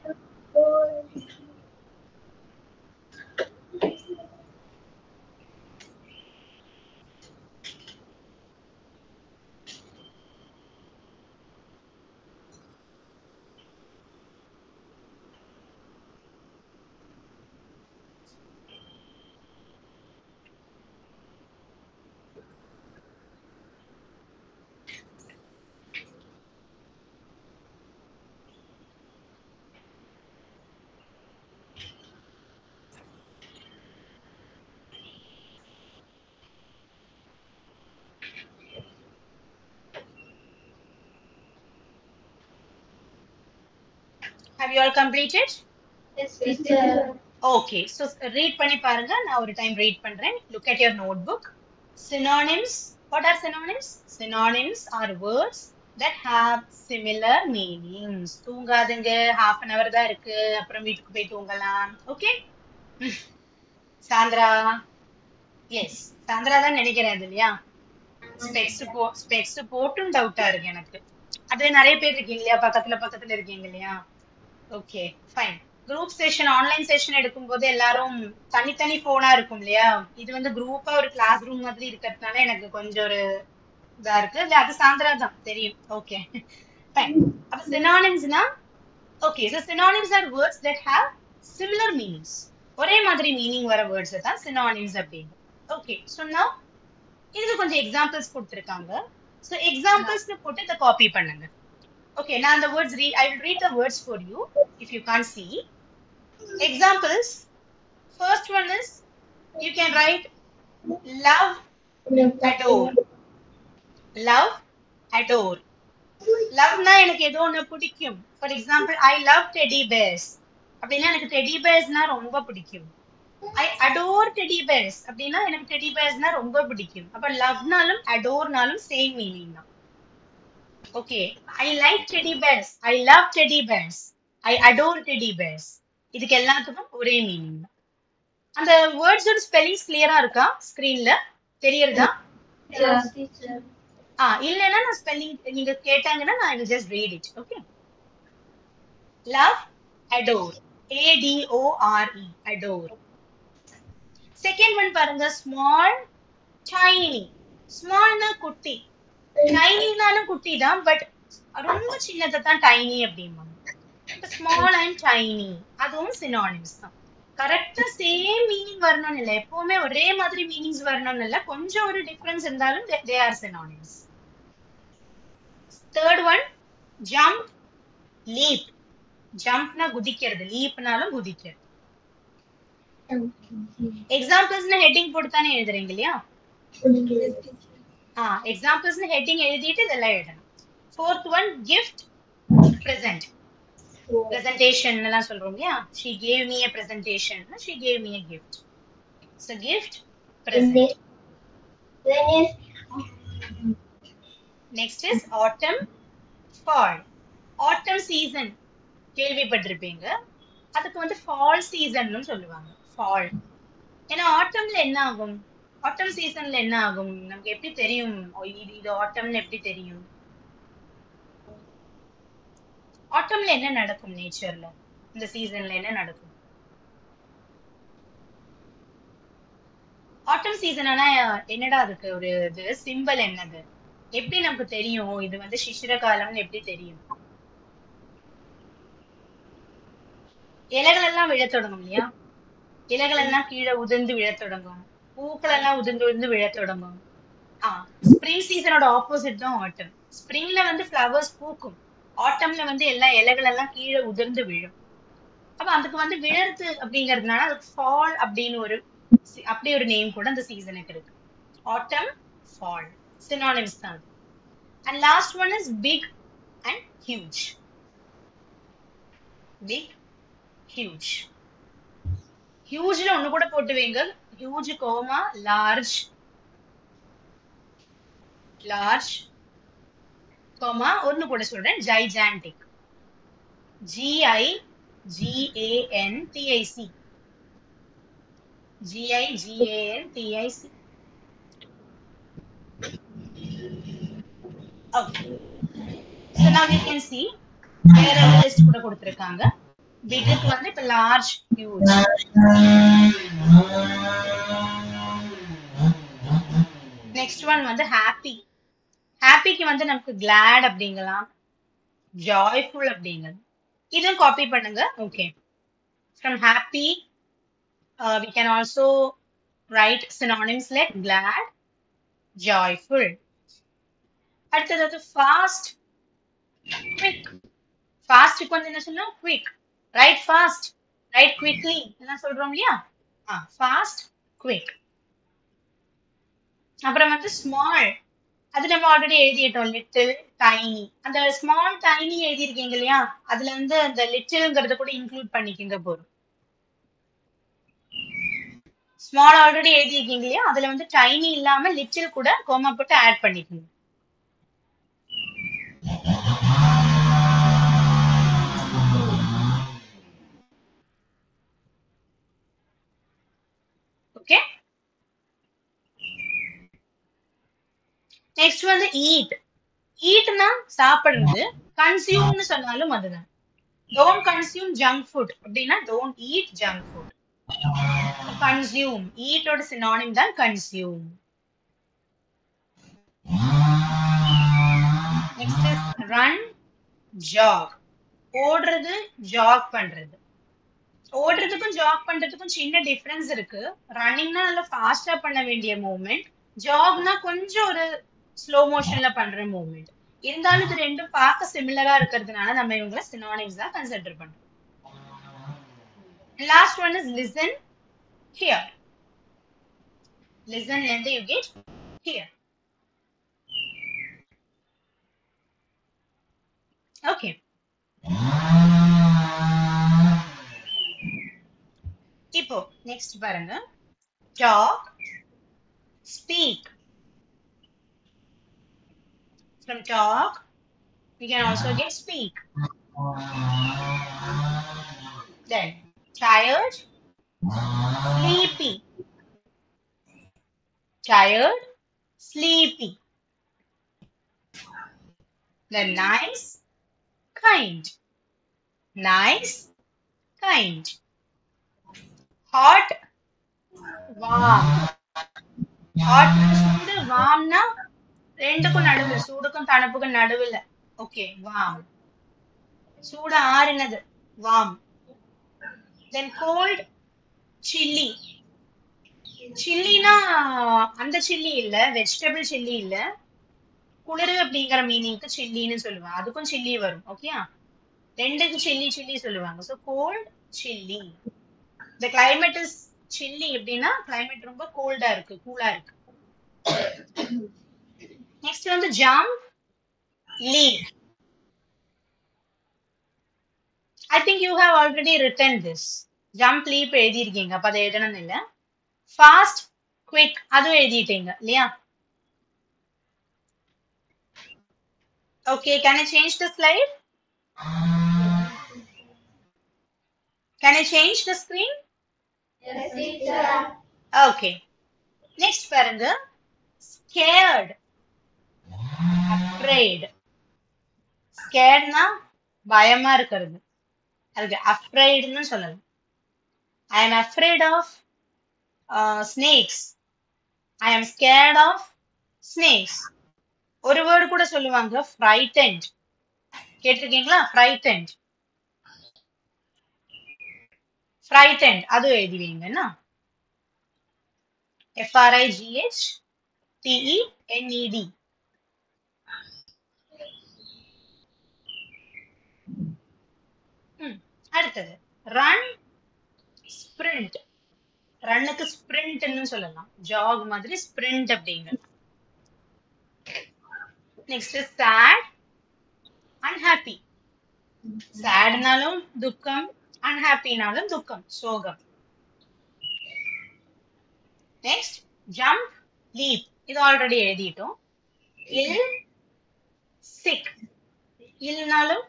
Have you all completed? Yes, teacher. Okay, so read பண்ணி பாருங்க. நான் ஒரு டைம் read பண்றேன். Look at your notebook. Synonyms. What are synonyms? Synonyms are words that have similar meanings. தூங்காதுங்க, half an hour தான் இருக்கு, அப்புறம் வீட்டுக்கு போய் தூங்கலாம். Okay? சாந்திரா, எஸ் சாந்திரா தான் நினைக்கிறேன் இல்லையா? ஸ்பெக்ஸ் போட்டும் டவுட்டா இருக்கு எனக்கு. அது நிறைய பேர் இருக்கீங்க இல்லையா, பக்கத்துல இருக்கீங்க இல்லையா? Okay fine. Group session, online session எடுக்கும்போது எல்லாரும் தனித்தனி போனா இருக்கும் இல்லையா? இது வந்து குரூப்பா ஒரு கிளாஸ் ரூம் மாதிரி இருக்கிறதுனால எனக்கு கொஞ்சம் ஒரு இதா இருக்கு. அது சாந்திரா தான் தெரியும். Okay fine. அப்ப சினானிம்ஸ்னா, okay, so synonyms are words that have similar meanings. ஒரே மாதிரி மீனிங் வர வேர்ட்ஸ் தான் சினானிம்ஸ் அப்படின்னு. ஓகே, so now இதுக்கு கொஞ்சம் எக்ஸாம்பிள்ஸ் கொடுத்திருக்காங்க. so எக்ஸாம்பிள்ஸ்னு போட்டு இதை காப்பி பண்ணுங்க. Okay, now the words I will read the words for you if you can't see. Examples. First one is, you can write love, adore. Love, adore. Love na எனக்கு ஏதோ ஒன்று பிடிக்கும். For example, I love teddy bears. அப்படின்னா எனக்கு teddy bears na ரொம்ப பிடிக்கும். I adore teddy bears. அப்படின்னா எனக்கு teddy bears na ரொம்ப பிடிக்கும். அப்ப love நாலும் adore நாலும் same meaning தான். Okay, I like teddy bears. I love teddy bears. I adore teddy bears. இதுக்கு எல்லாத்துக்கும் ஒரே மீனிங் தான். அந்த வேர்ட்ஸோட ஸ்பெல்லிங்ஸ் கிளியரா இருக்கா ஸ்கிரீன்ல தெரியுறதா? Yes, teacher. இல்லைன்னா நான் ஸ்பெல்லிங் நீங்க கேட்டாங்கன்னா நான் will just read it. Okay. Love, adore. ADORE, adore. Second one பாருங்க, ஸ்மால் டைனி. ஸ்மால்னா குட்டி, டைனினாலும் குட்டி தான், பட் ரொம்ப சின்னதை தான் டைனி அப்படிம்பாங்க. ஸ்மால் அண்ட் டைனி அதுவும் சினானிம்ஸ் தான். கரெக்டா சேம் மீனிங் வரணும்னு இல்லை, எப்பவுமே ஒரே மாதிரி மீனிங்ஸ் வரணும்னு இல்லை, கொஞ்சம் ஒரு டிஃபரன்ஸ் இருந்தாலும் they are synonyms. Third one, jump, leap. ஜம்ப்னா குதிக்கிறது, லீப்னாலும் குதிக்கிறது. எக்ஸாம்பிள்ஸ்னு ஹெட்டிங் போட்டு தானே எழுதுறீங்க இல்லையா? எக்ஸாம்பிள்ஸ்னு ஹெட்டிங் எழுதிட்டு இதெல்லாம் எழுதணும். Fourth one, gift, present. presentation எல்லாம் சொல்றோம் இல்லையா? She gave me a presentation. She gave me a gift. So gift, present. Next is autumn, fall. Autumn season கேள்விப்பட்டிருப்பீங்க, அதுக்கு வந்து fall seasonனு சொல்லுவாங்க. fall. ஏன்னா ஆட்டம்ல என்ன ஆகும், ஆட்டம் சீசன்ல என்ன ஆகும் நமக்கு எப்படி தெரியும்? இது ஆட்டம்னு எப்படி தெரியும்? ஆட்டம்ல என்ன நடக்கும்? நேச்சர்ல இந்த சீசன்ல என்ன நடக்கும்? ஆட்டம் சீசன் ஆனா என்னடா அதுக்கு ஒரு இது சிம்பிள் என்னது, எப்படி நமக்கு தெரியும் இது வந்து சிசிர காலம்னு எப்படி தெரியும்? இலைகள் எல்லாம் விழத் தொடங்கும் இல்லையா? இலைகள் எல்லாம் கீழே உதிர்ந்து விழத் தொடங்கும், பூக்கள் எல்லாம் உதிர்ந்து உதிர்ந்து விழத் தொடங்கும். ஸ்ப்ரிங் சீசனோட ஆப்போசிட் தான் ஆட்டம். ஸ்ப்ரிங்ல வந்து ஃப்ளவர்ஸ் பூக்கும், ஆட்டம்ல வந்து எல்லா இலைகள் எல்லாம் கீழே உதிர்ந்து விழும். அப்ப அதுக்கு வந்து விழறது அப்படிங்கிறதுனால அதுக்கு ஃபால் அப்படின்னு ஒரு அப்படி ஒரு நேம் கூட அந்த சீசனுக்கு இருக்கு. ஆட்டம், ஃபால் சினானிம்ஸ் தான். And last one is big and huge. Big, huge. Hugeல ஒண்ணு கூட போட்டு வைங்க, huge, large, large, ஒண்ணு கூட சொல்றேன், gigantic. Gigantic. Gigantic. Okay. So now you can see வேற ஒரு லிஸ்ட் கூட கொடுத்திருக்காங்க. பிக்குக்கு வந்து இப்ப லார்ஜ், ஹியூஜ். நெக்ஸ்ட் ஒன் வந்து ஹாப்பி. ஹாப்பிக்கு வந்து நமக்கு கிளாட் அப்படிங்கலாம், ஜாய்ஃபுல் அப்படிங்கலாம். இதுவும் காப்பி பண்ணுங்க. Okay, from happy we can also write synonyms like glad, joyful. அடுத்தது ஃபாஸ்ட், குவிக். ஃபாஸ்ட்க்கு வந்து என்ன சொல்லணும்? Quick. Right fast, right quickly என்ன சொல்றோம் இல்லையா? Fast, quick. அப்புறம் வந்து ஸ்மால், அது நம்ம ஆல்ரெடி எழுதிட்டோம், லிட்டில், டைனி. அந்த ஸ்மால், டைனி எழுதிருக்கீங்க இல்லையா? அதுல வந்து அந்த லிட்டில்ங்கிறத கூட இன்க்ளூட் பண்ணிக்கங்க போதும். ஸ்மால் ஆல்ரெடி எழுதிருக்கீங்க இல்லையா? அதுல வந்து டைனி இல்லாம லிட்டில் கூட கோமா போட்டு ஆட் பண்ணிக்கணும். ஓகே, நெக்ஸ்ட் வந்து ஈட். ஈட்னா சாப்பிடுறது, கன்சியூம்னு சொன்னாலும் அதுதான். டோன்ட் கன்சியூம் ஜங்க் ஃபுட் அப்படின்னா don't eat junk food. Consume, ஈட்டோட சினானிம் தான் consume. Next is run, jog. ஓடுறது, ஜாக் பண்றது. ஓடுறதுக்கும் ஜாக் பண்றதுக்கும் சின்ன டிஃபரன்ஸ் இருக்கு. ரன்னிங்னா நல்லா ஃபாஸ்டா பண்ண வேண்டிய மூவ்மெண்ட், ஜாக்னா கொஞ்சம் ஒரு ஸ்லோ மோஷன்ல பண்ற மூவ்மெண்ட். இருந்தாலும் இது ரெண்டும் பார்க்க சிமிலரா இருக்கிறதுனால நம்ம இவங்களை சினானிம்ஸ் தான் கன்சிடர் பண்றோம். Last one is listen, hear. லிசன்ல இருந்து யூ கெட் ஹியர். ஓகே, இப்போ நெக்ஸ்ட் பாருங்க, talk, speak. From talk we can also get speak. Then tired, sleepy. Tired, sleepy. Then nice, kind. Nice, kind. Hot, warm. ஹாட்னா சூடு, வார்ம்னா ரெண்டுக்கும் நடுவுல, சூடுக்கும் தணுப்புக்கும் நடுவுல. Okay, warm. சூடு ஆறுனது, warm. தென் gold, chilli. சில்லினா அந்த chilli இல்ல, vegetable chilli இல்ல, குளிர் அப்படிங்கிற மீனிங்க்கு சில்லின்னு சொல்லுவாங்க. அதுக்கும் சில்லி வரும். ஓகே, ரெண்டுக்கு சில்லி சில்லி சொல்லுவாங்க. So cold, chilly. இந்த கிளைமேட் இஸ் சில்லி எப்படின்னா கிளைமேட் ரொம்ப கோல்டா இருக்கு, கூலா இருக்கு. நெக்ஸ்ட் வந்து jump, leap. I think you have already written this. Jump, leap எழுதியிருக்கீங்க. அப்ப அதை எழுதணும் இல்ல. Fast, quick அதுவும் எழுதிட்டீங்க இல்லையா? Okay, can I change the slide? Can I change the screen? Yes, teacher. Okay. Next பாருங்க. Scared, afraid. Scaredனா பயமா இருக்கிறது. அதுக்கு afraidன்னு சொல்லலாம். I am afraid of snakes. I am scared of snakes. ஒரு வேர்டு கூட சொல்லுவாங்க, frightened. கேட்டிருக்கீங்களா? frightened. frightened அது எழுதிவீங்கன்னா FRIGHTENED. அடுத்தது run, sprint. ரன்னுக்கு ஸ்பிரிண்ட்னு சொல்லலாம், ஜாக் மாதிரி ஸ்பிரிண்ட் அப்படிங்கிறது. Next sad, unhappy. சேட்னாலும் துக்கம், அன்ஹாப்பினாலும் துக்கம், சோகம். Next jump, leap. இது ஆல்ரெடி எழுதிட்டோம். Ill, sick. இல்னாலும்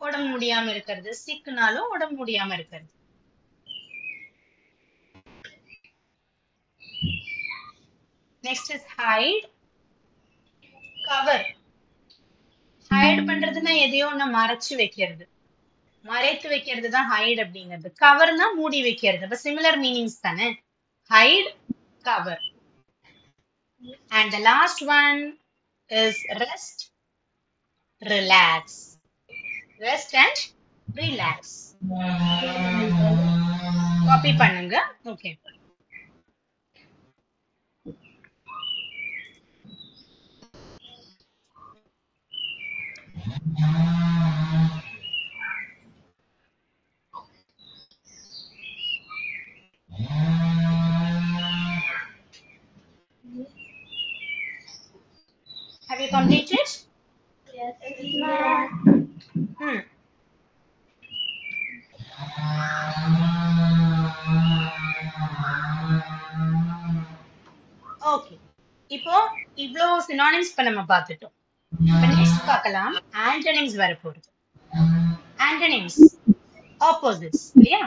உடம்பு முடியாம இருக்கிறது, சிக்னாலும் உடம்பு முடியாம இருக்கிறது. Next is hide, cover. Hide பண்றதுன்னா எதையோ ஒண்ணு மறைச்சு வைக்கிறது, மறைத்து வைக்கிறது தான் ஹைட் அப்படிங்கிறது. கவர்னா மூடி வைக்கிறது. அப்ப சிமிலர் மீனிங்ஸ் தானே, hide, cover. And the last one is rest, relax. Rest and relax. Copy பண்ணுங்க. Okay. Have you completed? Yes, ma'am. Okay, இப்போ இவ்ளோ சினானிம்ஸ் இப்ப நம்ம பார்த்துட்டோம். இப்ப நெக்ஸ்ட் பார்க்கலாம் ஆண்டனிம்ஸ் வரப்போகுது. ஆண்டனிம்ஸ் ஆப்போசிட்ஸ் இல்லையா?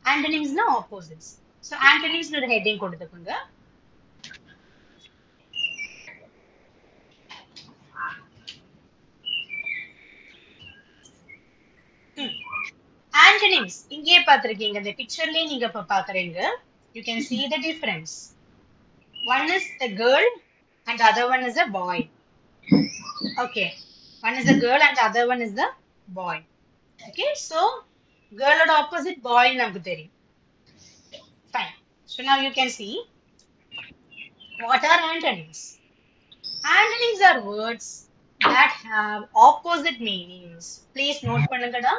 ஆண்டனிம்ஸ்னா ஆப்போசிட்ஸ். ஸோ ஆண்டனிம்ஸ் ஒரு ஹெட்டிங் கொடுத்துக்கோங்க. ஆண்டனிம்ஸ் இங்கே பார்த்திருக்கீங்க, இந்த பிக்சர்லயே நீங்க இப்ப பாக்குறீங்க. You can see the difference. One is a girl and the other one is a boy. Okay, one is a girl and the other one is the boy. Okay, so girl oda opposite boy நமக்கு தெரியும். Fine. So now you can see what are antonyms. Antonyms are words that have opposite meanings. Please note பண்ணுங்கடா.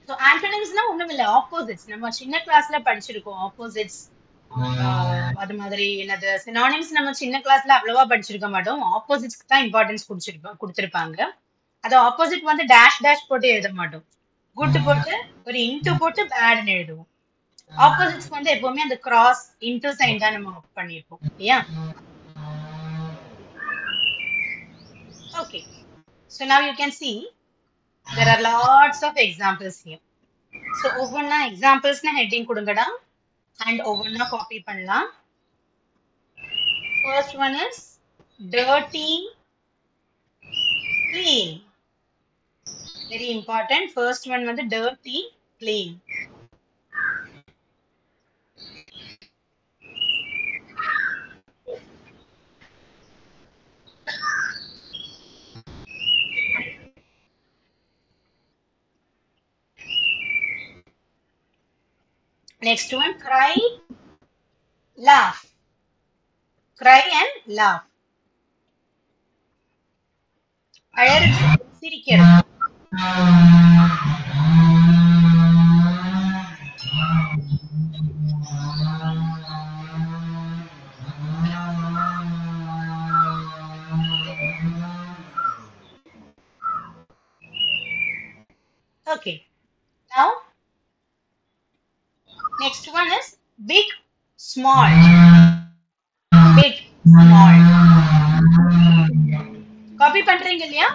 So antonyms-னா ஒண்ணும் இல்ல, opposites. நம்ம சின்ன கிளாஸ்ல படிச்சிருக்கோம் opposites. அது மாதிரி என்னது synonyms நம்ம சின்ன கிளாஸ்ல அவ்வளவா படிச்சிருக்க மாட்டோம். opposites தான் இம்பார்ட்டன்ஸ் கொடுத்திருப்பாங்க. அது ஆப்போசிட் வந்து டேஷ் டேஷ் போட்டு எழுத மாட்டோம். குட் போட்டு ஒரு இன்டு போட்டு பேட்னு எழுதுவோம். ஆப்போசிட்ஸ்க்கு வந்து எப்பவுமே அந்த கிராஸ் இன்டு சைன் தான் நம்ம பண்ணிருப்போம் இல்லையா? Okay, so now you can see there are lots of examples here. So ஒவ்வொன்னா எக்ஸாம்பிள்ஸ்னா ஹெட்டிங் கொடுங்கடா அண்ட் ஒவ்வொன்னா காப்பி பண்ணலாம். First one is dirty, clean. Very important. First one வந்து dirty, clean. Next one, cry, laugh. Cry and laugh. அழறது, சிரிக்கிறது. Okay, now next one is big, small. Big, small. Copy பண்றீங்க இல்லையா?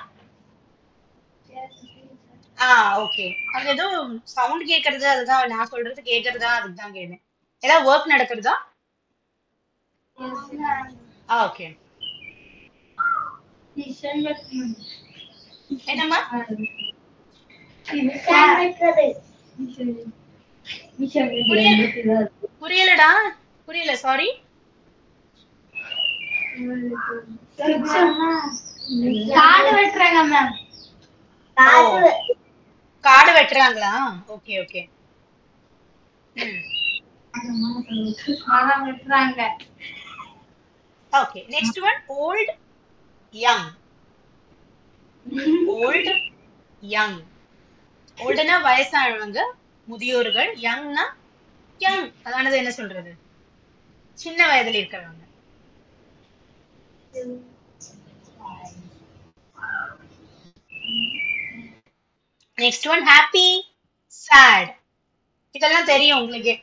Okay. அங்க ஏதோ sound கேக்குறது, அதுதான் நான் சொல்றது கேக்குறதா, அதுதான் கேட்டேன். ஏதாவது ஒர்க் நடக்குறதா? ஓகே. என்னம்மா? புரியலடா, புரியல, சாரி. காடு வெட்டுறாங்க மேம். காடு வெட்டுறாங்களா? Okay okay. மரம் வெட்டுறாங்க. Okay, next one old, young. Old, young. ஓல்டுனா வயசானவங்க, முதியோர்கள். யங்னா யங், அதானது என்ன சொல்றது, சின்ன வயதுல இருக்கிறவங்க. Next one happy, sad. இதெல்லாம் தெரியும் உங்களுக்கு.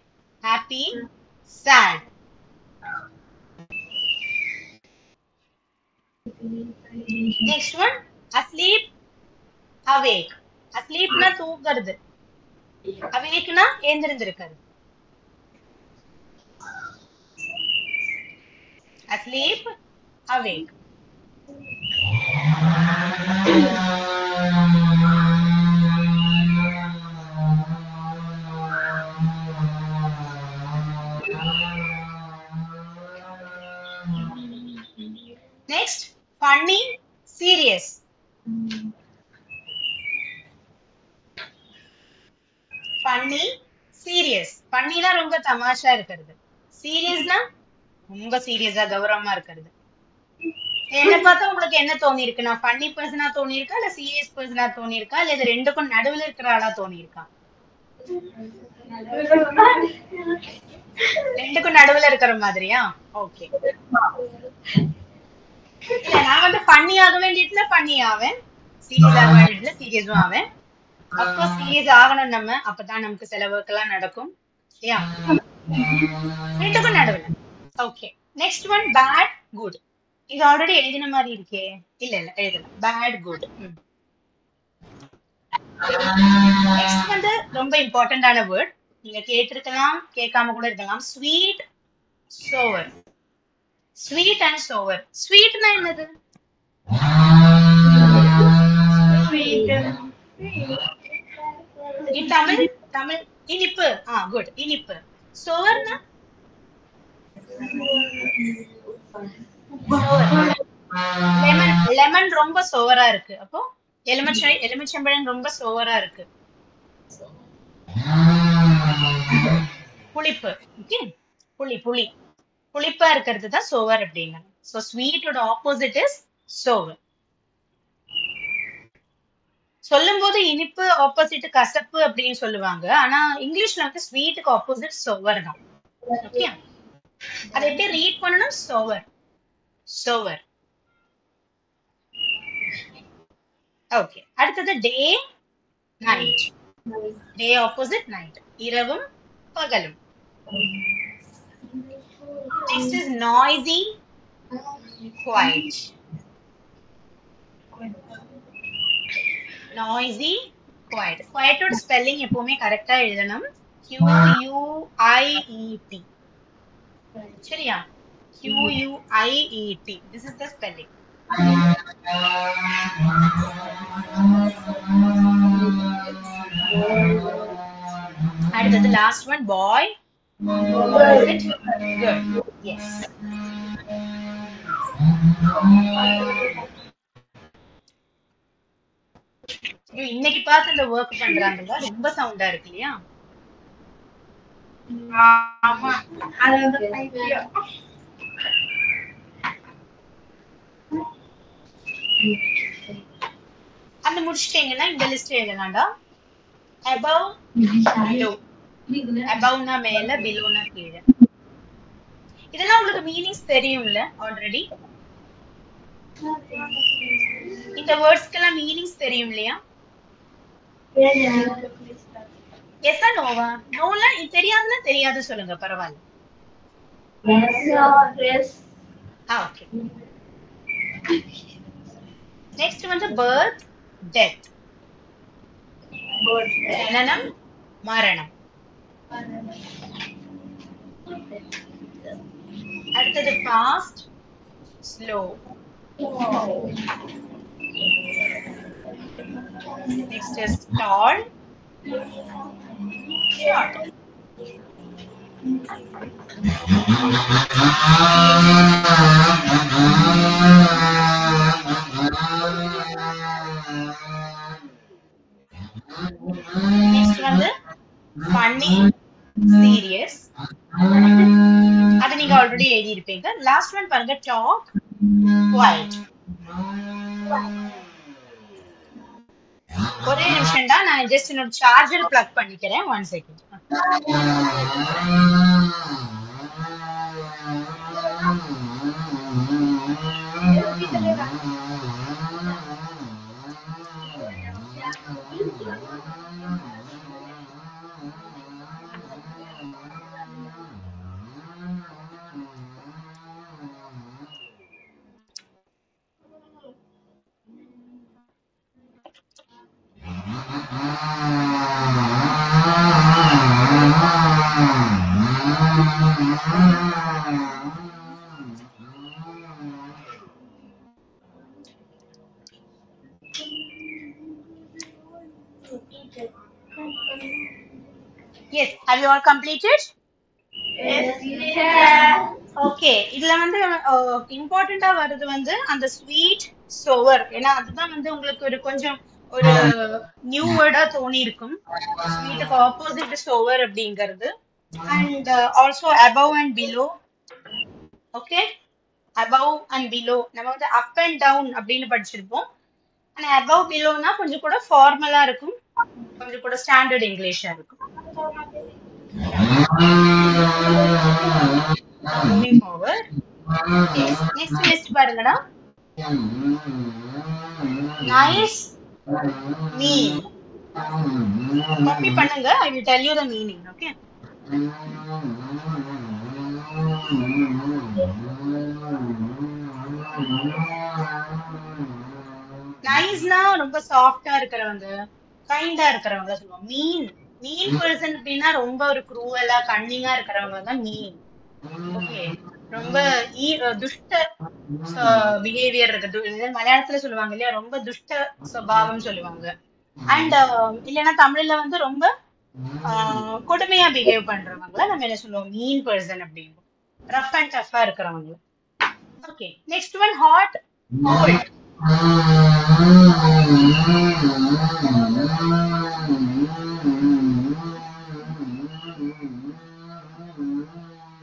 Happy, sad. Next one asleep, awake. asleepனா தூங்குறது, awakeனா எழுந்திருந்திருக்கிறது. asleep, awake. Next, funny, serious. Funny, serious. funnyனா ரொம்ப தமாஷா இருக்கிறது. சீரியஸ்னா ரொம்ப சீரியஸா கௌரவமா இருக்கிறது. என்ன பார்த்தா உங்களுக்கு என்ன தோணி இருக்கு? நான் ஃபன்னி பர்சனா தோணி இருக்கா, இல்ல சீரியஸ் பர்சனா தோணி இருக்கா, இல்ல இது ரெண்டுக்கும் நடுவுல இருக்கிற ஆளா தோணி இருக்கா? ரெண்டுக்கும் நடுவுல இருக்கிற மாதிரியா? ஓகே. இல்ல, நான் வந்து ஃபன்னி ஆக வேண்டியதுல ஃபன்னி ஆவேன், சீரியஸ் ஆக வேண்டியதுல சீரியஸும் ஆவேன். அப்கோர்ஸ் சீரியஸ் ஆகணும் நம்ம, அப்பதான் நமக்கு செலவுக்கெல்லாம் நடக்கும் இல்லையா? ரெண்டுக்கும் நடுவுல. Okay. Next one bad, good. இது ஆல்ரெடி எழுதின மாதிரி இருக்கே. இல்ல இல்ல எழுதல. Bad, good. நெக்ஸ்ட் வந்து ரொம்ப இம்பார்ட்டன்டான வேர்ட். நீங்க கேட்டிருக்கலாம், கேட்காம கூட இருக்கலாம். Sweet, sour. Sweet and sour. ஸ்வீட்னா என்னது? தமிழ், தமிழ் இனிப்பு. குட், இனிப்பு. சோவர்னா லெமன். லெமன் ரொம்ப சோவரா இருக்கு, அப்போ எலுமிச்சம்பழம் ரொம்ப சோவரா இருக்கு, புளிப்பு. ஓகே, புளி, புளி புளிப்பா இருக்கிறது தான் சோவர் அப்படிங்க. சோ ஸ்வீட்டோட ஆப்போசிட் இஸ் சோவர். சொல்லும் போது இனிப்பு ஆப்போசிட் கசப்பு அப்படின்னு சொல்லுவாங்க, ஆனா இங்கிலீஷ்ல வந்து ஸ்வீட்டுக்கு ஆப்போசிட் சோவர் தான். ஓகே, அதை எப்படி ரீட் பண்ணணும்? Sour, sour. ஓகே, அடுத்தது day night. Day opposite night, இரவும் பகலும். Next is noisy quiet. Noisy quiet. குவைட்டோட ஸ்பெல்லிங் எப்பவுமே கரெக்டா எழுதணும். QUIET. சரியா? QUIET. This is the spelling. அடுத்தது last one, boy. Is it good? Yes. இன்னைக்கு பார்த்து இந்த ஒர்க் பண்றாங்கல்ல, ரொம்ப சவுண்டா இருக்கு இல்லையா? ஆமா, அது வந்து பைத்தியம். அந்த முடிச்சிட்டீங்கன்னா இந்த லிஸ்ட் எழுதலாம்டா. above, below. above-னா மேல, below-னா கீழே. இதெல்லாம் உங்களுக்கு மீனிங்ஸ் தெரியும்ல ஆல்ரெடி? இந்த வேர்ட்ஸ்க்கெல்லாம் மீனிங்ஸ் தெரியும் இல்லையா? எஸ் ஆ நோவா? நோல தெரியாதுன்னா தெரியாது சொல்லுங்க, பரவாயில்ல. ஓகே. நெக்ஸ்ட் வந்து பர்த், டெத். ஜனனம், மரணம். அடுத்தது fast, slow. Next is tall, short. Next வந்து funny, serious. அது நீங்க ஆல்ரெடி எழுதி இருப்பீங்க. லாஸ்ட் ஒன் பாருங்க, talk, quiet. ஒரே நிமிஷம் தான், நான் ஜஸ்ட் என்னோட சார்ஜர் பிளக் பண்ணிக்கிறேன். 1 second. Yes, have you all completed? Okay, இதுல வந்து இம்பார்ட்டண்டா வருது வந்து அந்த ஸ்வீட் சோவர். ஏன்னா அதுதான் வந்து உங்களுக்கு ஒரு கொஞ்சம் ஒரு நியூ வேர்டா தோணி இருக்கும். ஸ்வீட்டுக்கு ஆப்போசிட் சோவர் அப்படிங்கிறது. And also above and below. Okay, above and below நம்ம வந்து அப் அண்ட் டவுன் அப்படின்னு படிச்சிருப்போம். ஆனா above belowனா கொஞ்சம் கூட ஃபார்மலா இருக்கும், கொஞ்சம் கூட ஸ்டாண்டர்ட் இங்கிலீஷா இருக்கும். Moving forward. Yes. Next list பாருங்கடா. Nice, mean. Copy பண்ணுங்க. I will tell you the meaning. Okay. Niceனா ரொம்ப சாஃப்டா இருக்கிறவங்க, கைண்டா இருக்கிறவங்க சொல்லுவாங்க. மீன் பர்சன் அப்படின்னா ரொம்ப ஒரு க்ரூவலா கன்னிங்கா இருக்கிறவங்க தான் மீன். ஓகே, ரொம்ப துஷ்ட பிஹேவியர் இருக்கு. மலையாளத்துல சொல்லுவாங்க இல்லையா, ரொம்ப துஷ்ட சுபாவம் சொல்லுவாங்க. அண்ட் இல்லைன்னா தமிழ்ல வந்து ரொம்ப கொடுமையா பிஹேவ் பண்றவங்கள நம்ம என்ன சொல்லுவோம், மீன் பர்சன் அப்படின்னு. ரஃப் அண்ட் டஃபா இருக்கிறவங்க. Okay, next one hot, cold.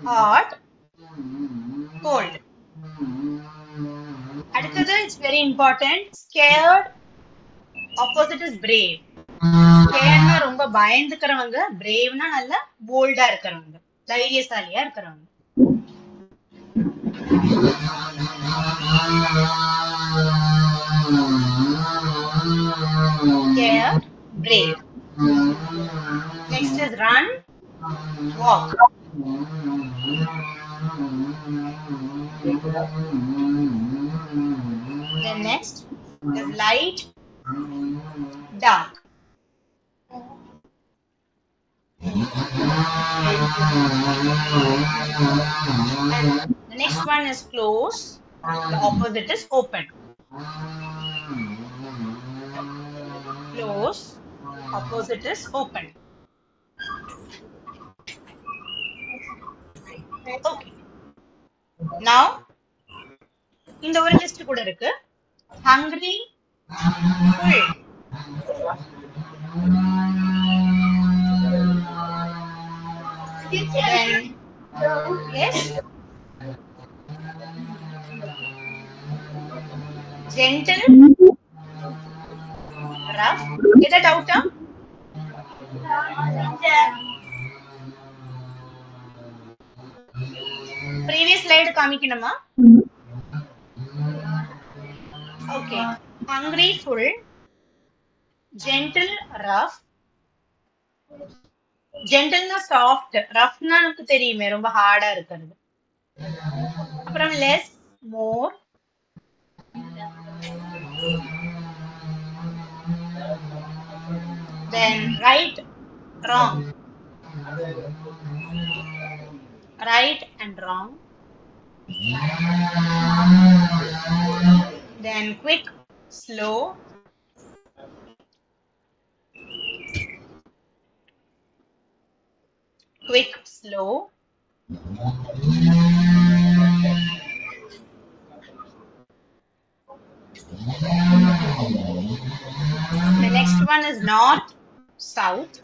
Hot, cold. அடுத்தது it's very important, scared opposite is brave. ஸ்கேர்ட்னா ரொம்ப பயந்துக்கிறவங்க, பிரேவ்னா நல்லா போல்டா இருக்கிறவங்க, தைரியசாலியா இருக்கிறவங்க. scared, brave. Next is run, walk. Then next is light, dark. And the next one is close. The opposite is open. Close. Opposite is open. Okay. Now, இந்த ஒரு list கூட இருக்கு. Hungry, full. Then, yes. Gentle, rough. எதா டவுட்டா? Previous slide காமிக்கணுமா? Okay. Hungry, full. Gentle, rough. Gentleனா soft. Roughனா நமக்கு தெரியுமே ரொம்ப ஹார்டா இருக்கிறது. அப்புறம் less, more. Then right, wrong. Right and wrong. Then quick, slow. Quick, slow. The next one is north, south.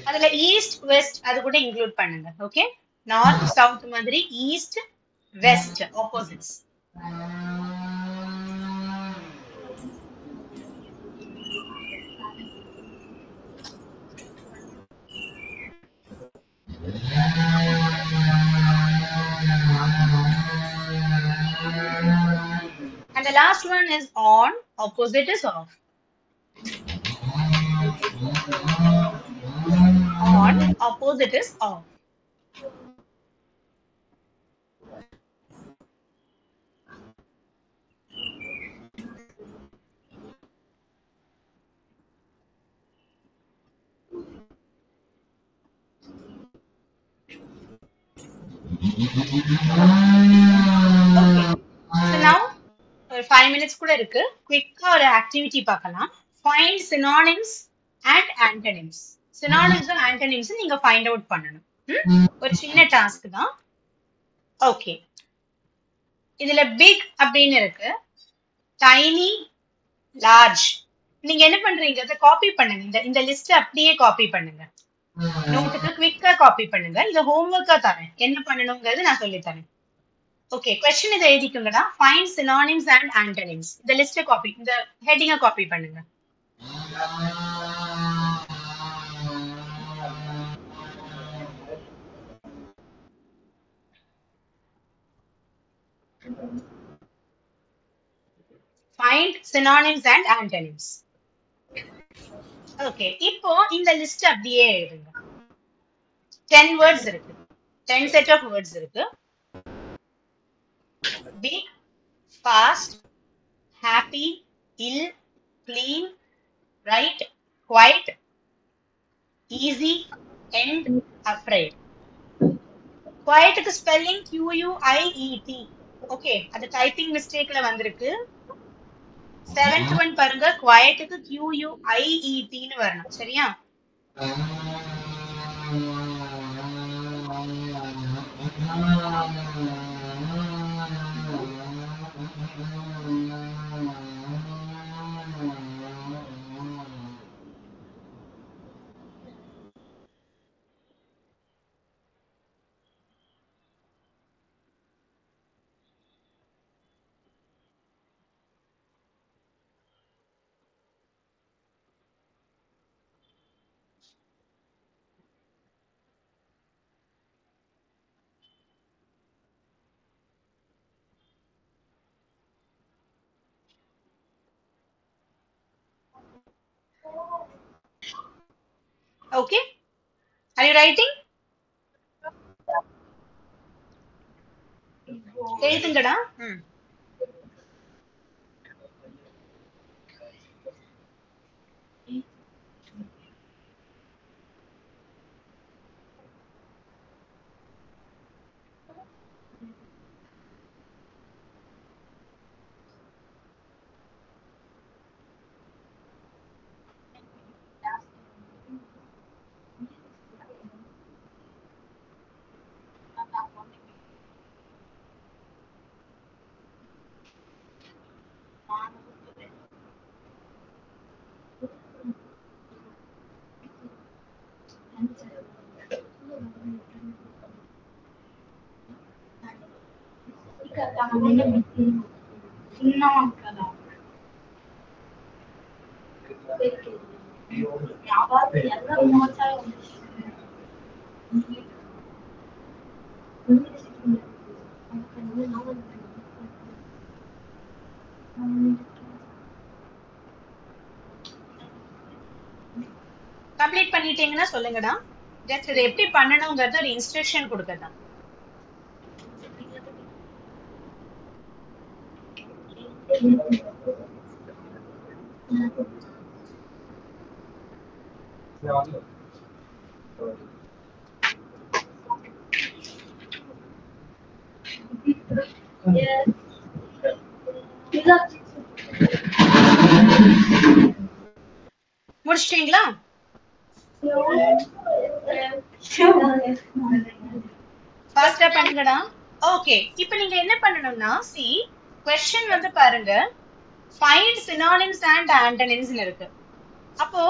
அதுல east west அது கூட இன்க்ளூட் பண்ணுங்க. ஓகே, நார்த் சவுத் மாதிரி east west opposites. And the last one is on, opposite is off. On, opposite is off. Okay. So now ஒரு 5 minutes கூட இருக்கு. குயிக்கா ஒரு ஆக்டிவிட்டி பார்க்கலாம். Find synonyms and antonyms. Synonyms and antonyms நீங்க find out பண்ணணும். ஒரு சின்ன டாஸ்க் தான். ஓகே, இதுல பிக் அப்படின்னு இருக்கு, டைனி, லார்ஜ். நீங்க என்ன பண்றீங்க, அதை காப்பி பண்ணுங்க. இந்த லிஸ்ட் அப்படியே காப்பி பண்ணுங்க. நோட்டுக்கு குவிக்கா காப்பி பண்ணுங்க. இது ஹோம்ஒர்க்கா தரேன், என்ன பண்ணணுங்கிறது நான் சொல்லி தரேன். ஓகே, கொஸ்டின் இதை எழுதிக்கோங்கடா. Find synonyms and antonyms. இந்த லிஸ்ட் காப்பி, இந்த ஹெட்டிங்க காப்பி பண்ணுங்க. Find synonyms and antonyms. Okay, இப்போ இந்த லிஸ்ட் அப்படியே எழுதுங்க. 10 வேர்ட்ஸ் இருக்கு, 10 செட் ஆஃப் வேர்ட்ஸ் இருக்கு. Big, fast, happy, ill, clean, right, quiet, easy, end, afraid. குவைட்டுக்கு ஸ்பெல்லிங் QUIET. ஓகே, அது டைப்பிங் மிஸ்டேக்ல வந்திருக்கு. 7th ஒன் பாருங்க, குவைட்டுக்கு QUIETன்னு வரணும். சரியா? Okay, are you writing? எழுதுங்கடா. கம்ப்ளீட் பண்ணிட்டீங்கன்னா சொல்லுங்கடா. ஜஸ்ட் இதை எப்படி பண்ணணுங்கிறத ஒரு இன்ஸ்ட்ரக்ஷன் கொடுக்கதான். முடிச்சிட்டீங்களா? ஃபாஸ்டா பண்ணுங்கடா. ஓகே, இப்போ நீங்க என்ன பண்ணணும்னா see question வந்து பாருங்க find synonyms and antonyms இருக்கு. அப்போ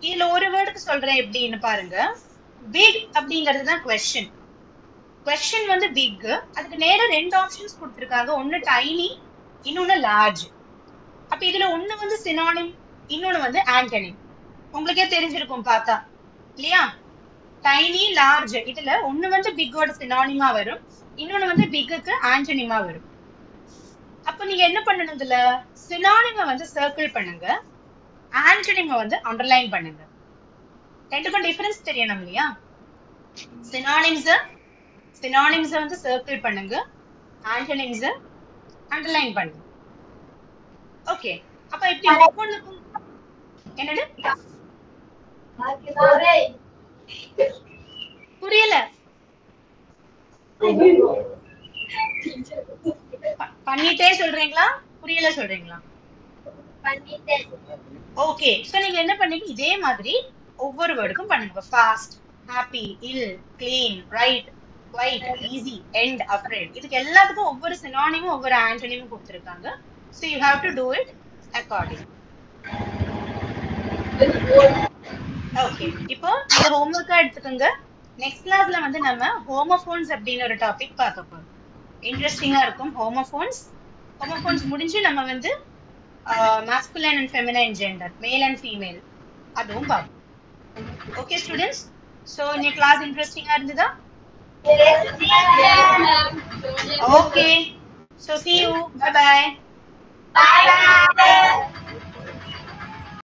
இதுல ஒரு வேர்டுக்கு சொல்றேன் எப்படின்னு பாருங்க. big அப்படிங்கிறது தான் question. question வந்து big. அதுக்கு நேரா ரெண்டு ஆப்ஷன்ஸ் கொடுத்திருக்காங்க. ஒன்னு tiny, இன்னொன்னு large. அப்ப இதுல ஒன்னு வந்து synonym, இன்னொன்னு வந்து antonym. உங்களுக்கே தெரிஞ்சிருக்கும் பார்த்தா இல்லையா? டைனி லார்ஜ் இதுல ஒன்னு வந்து பிக்கோட சினானிமா வரும், இன்னொன்னு வந்து பிக்குக்கு ஆண்டனிமா வரும். அப்ப நீங்க என்ன பண்ணணும், இதுல சினானிம வந்து சர்க்கிள் பண்ணுங்க, ஆண்டனிம வந்து அண்டர்லைன் பண்ணுங்க. ரெண்டுக்கும் டிஃபரன்ஸ் தெரியணும் இல்லையா? சினானிம்ஸ் வந்து சர்க்கிள் பண்ணுங்க, ஆண்டனிம்ஸ் அண்டர்லைன் பண்ணுங்க. ஓகே, அப்ப இப்படி ஒவ்வொன்றுக்கும் என்னது புரியல? பண்ணிட்டே சொல்றீங்களா, புரியல சொல்றீங்களா? ஓகே, சோ நீங்க என்ன பண்ணீங்க, இதே மாதிரி ஒவ்வொரு வேர்டுக்கும் பண்ணுங்க. Fast, happy, ill, clean, right, quiet, easy, end, afraid. இதுக்கு எல்லாத்துக்கும் ஒவ்வொரு சினானிமும் ஒவ்வொரு ஆண்டனிமும் கொடுத்திருக்காங்க. So you have to do it according. Okay, இப்போ இந்த ஹோம்வொர்க்கா எடுத்துக்கோங்க. நெக்ஸ்ட் கிளாஸ்ல வந்து நம்ம ஹோமோஃபோன்ஸ் அப்படின்னு ஒரு டாபிக் பார்க்க போறோம். இன்ட்ரெஸ்டிங்கா இருக்கும். ஹோமோஃபோன்ஸ் முடிஞ்சு நம்ம வந்து masculine and feminine gender, male and female அதுவும் பார்ப்போம். ஓகே ஸ்டூடெண்ட்ஸ், சோ இந்த கிளாஸ் இன்ட்ரெஸ்டிங்கா இருந்ததா? Okay, so see you, bye bye.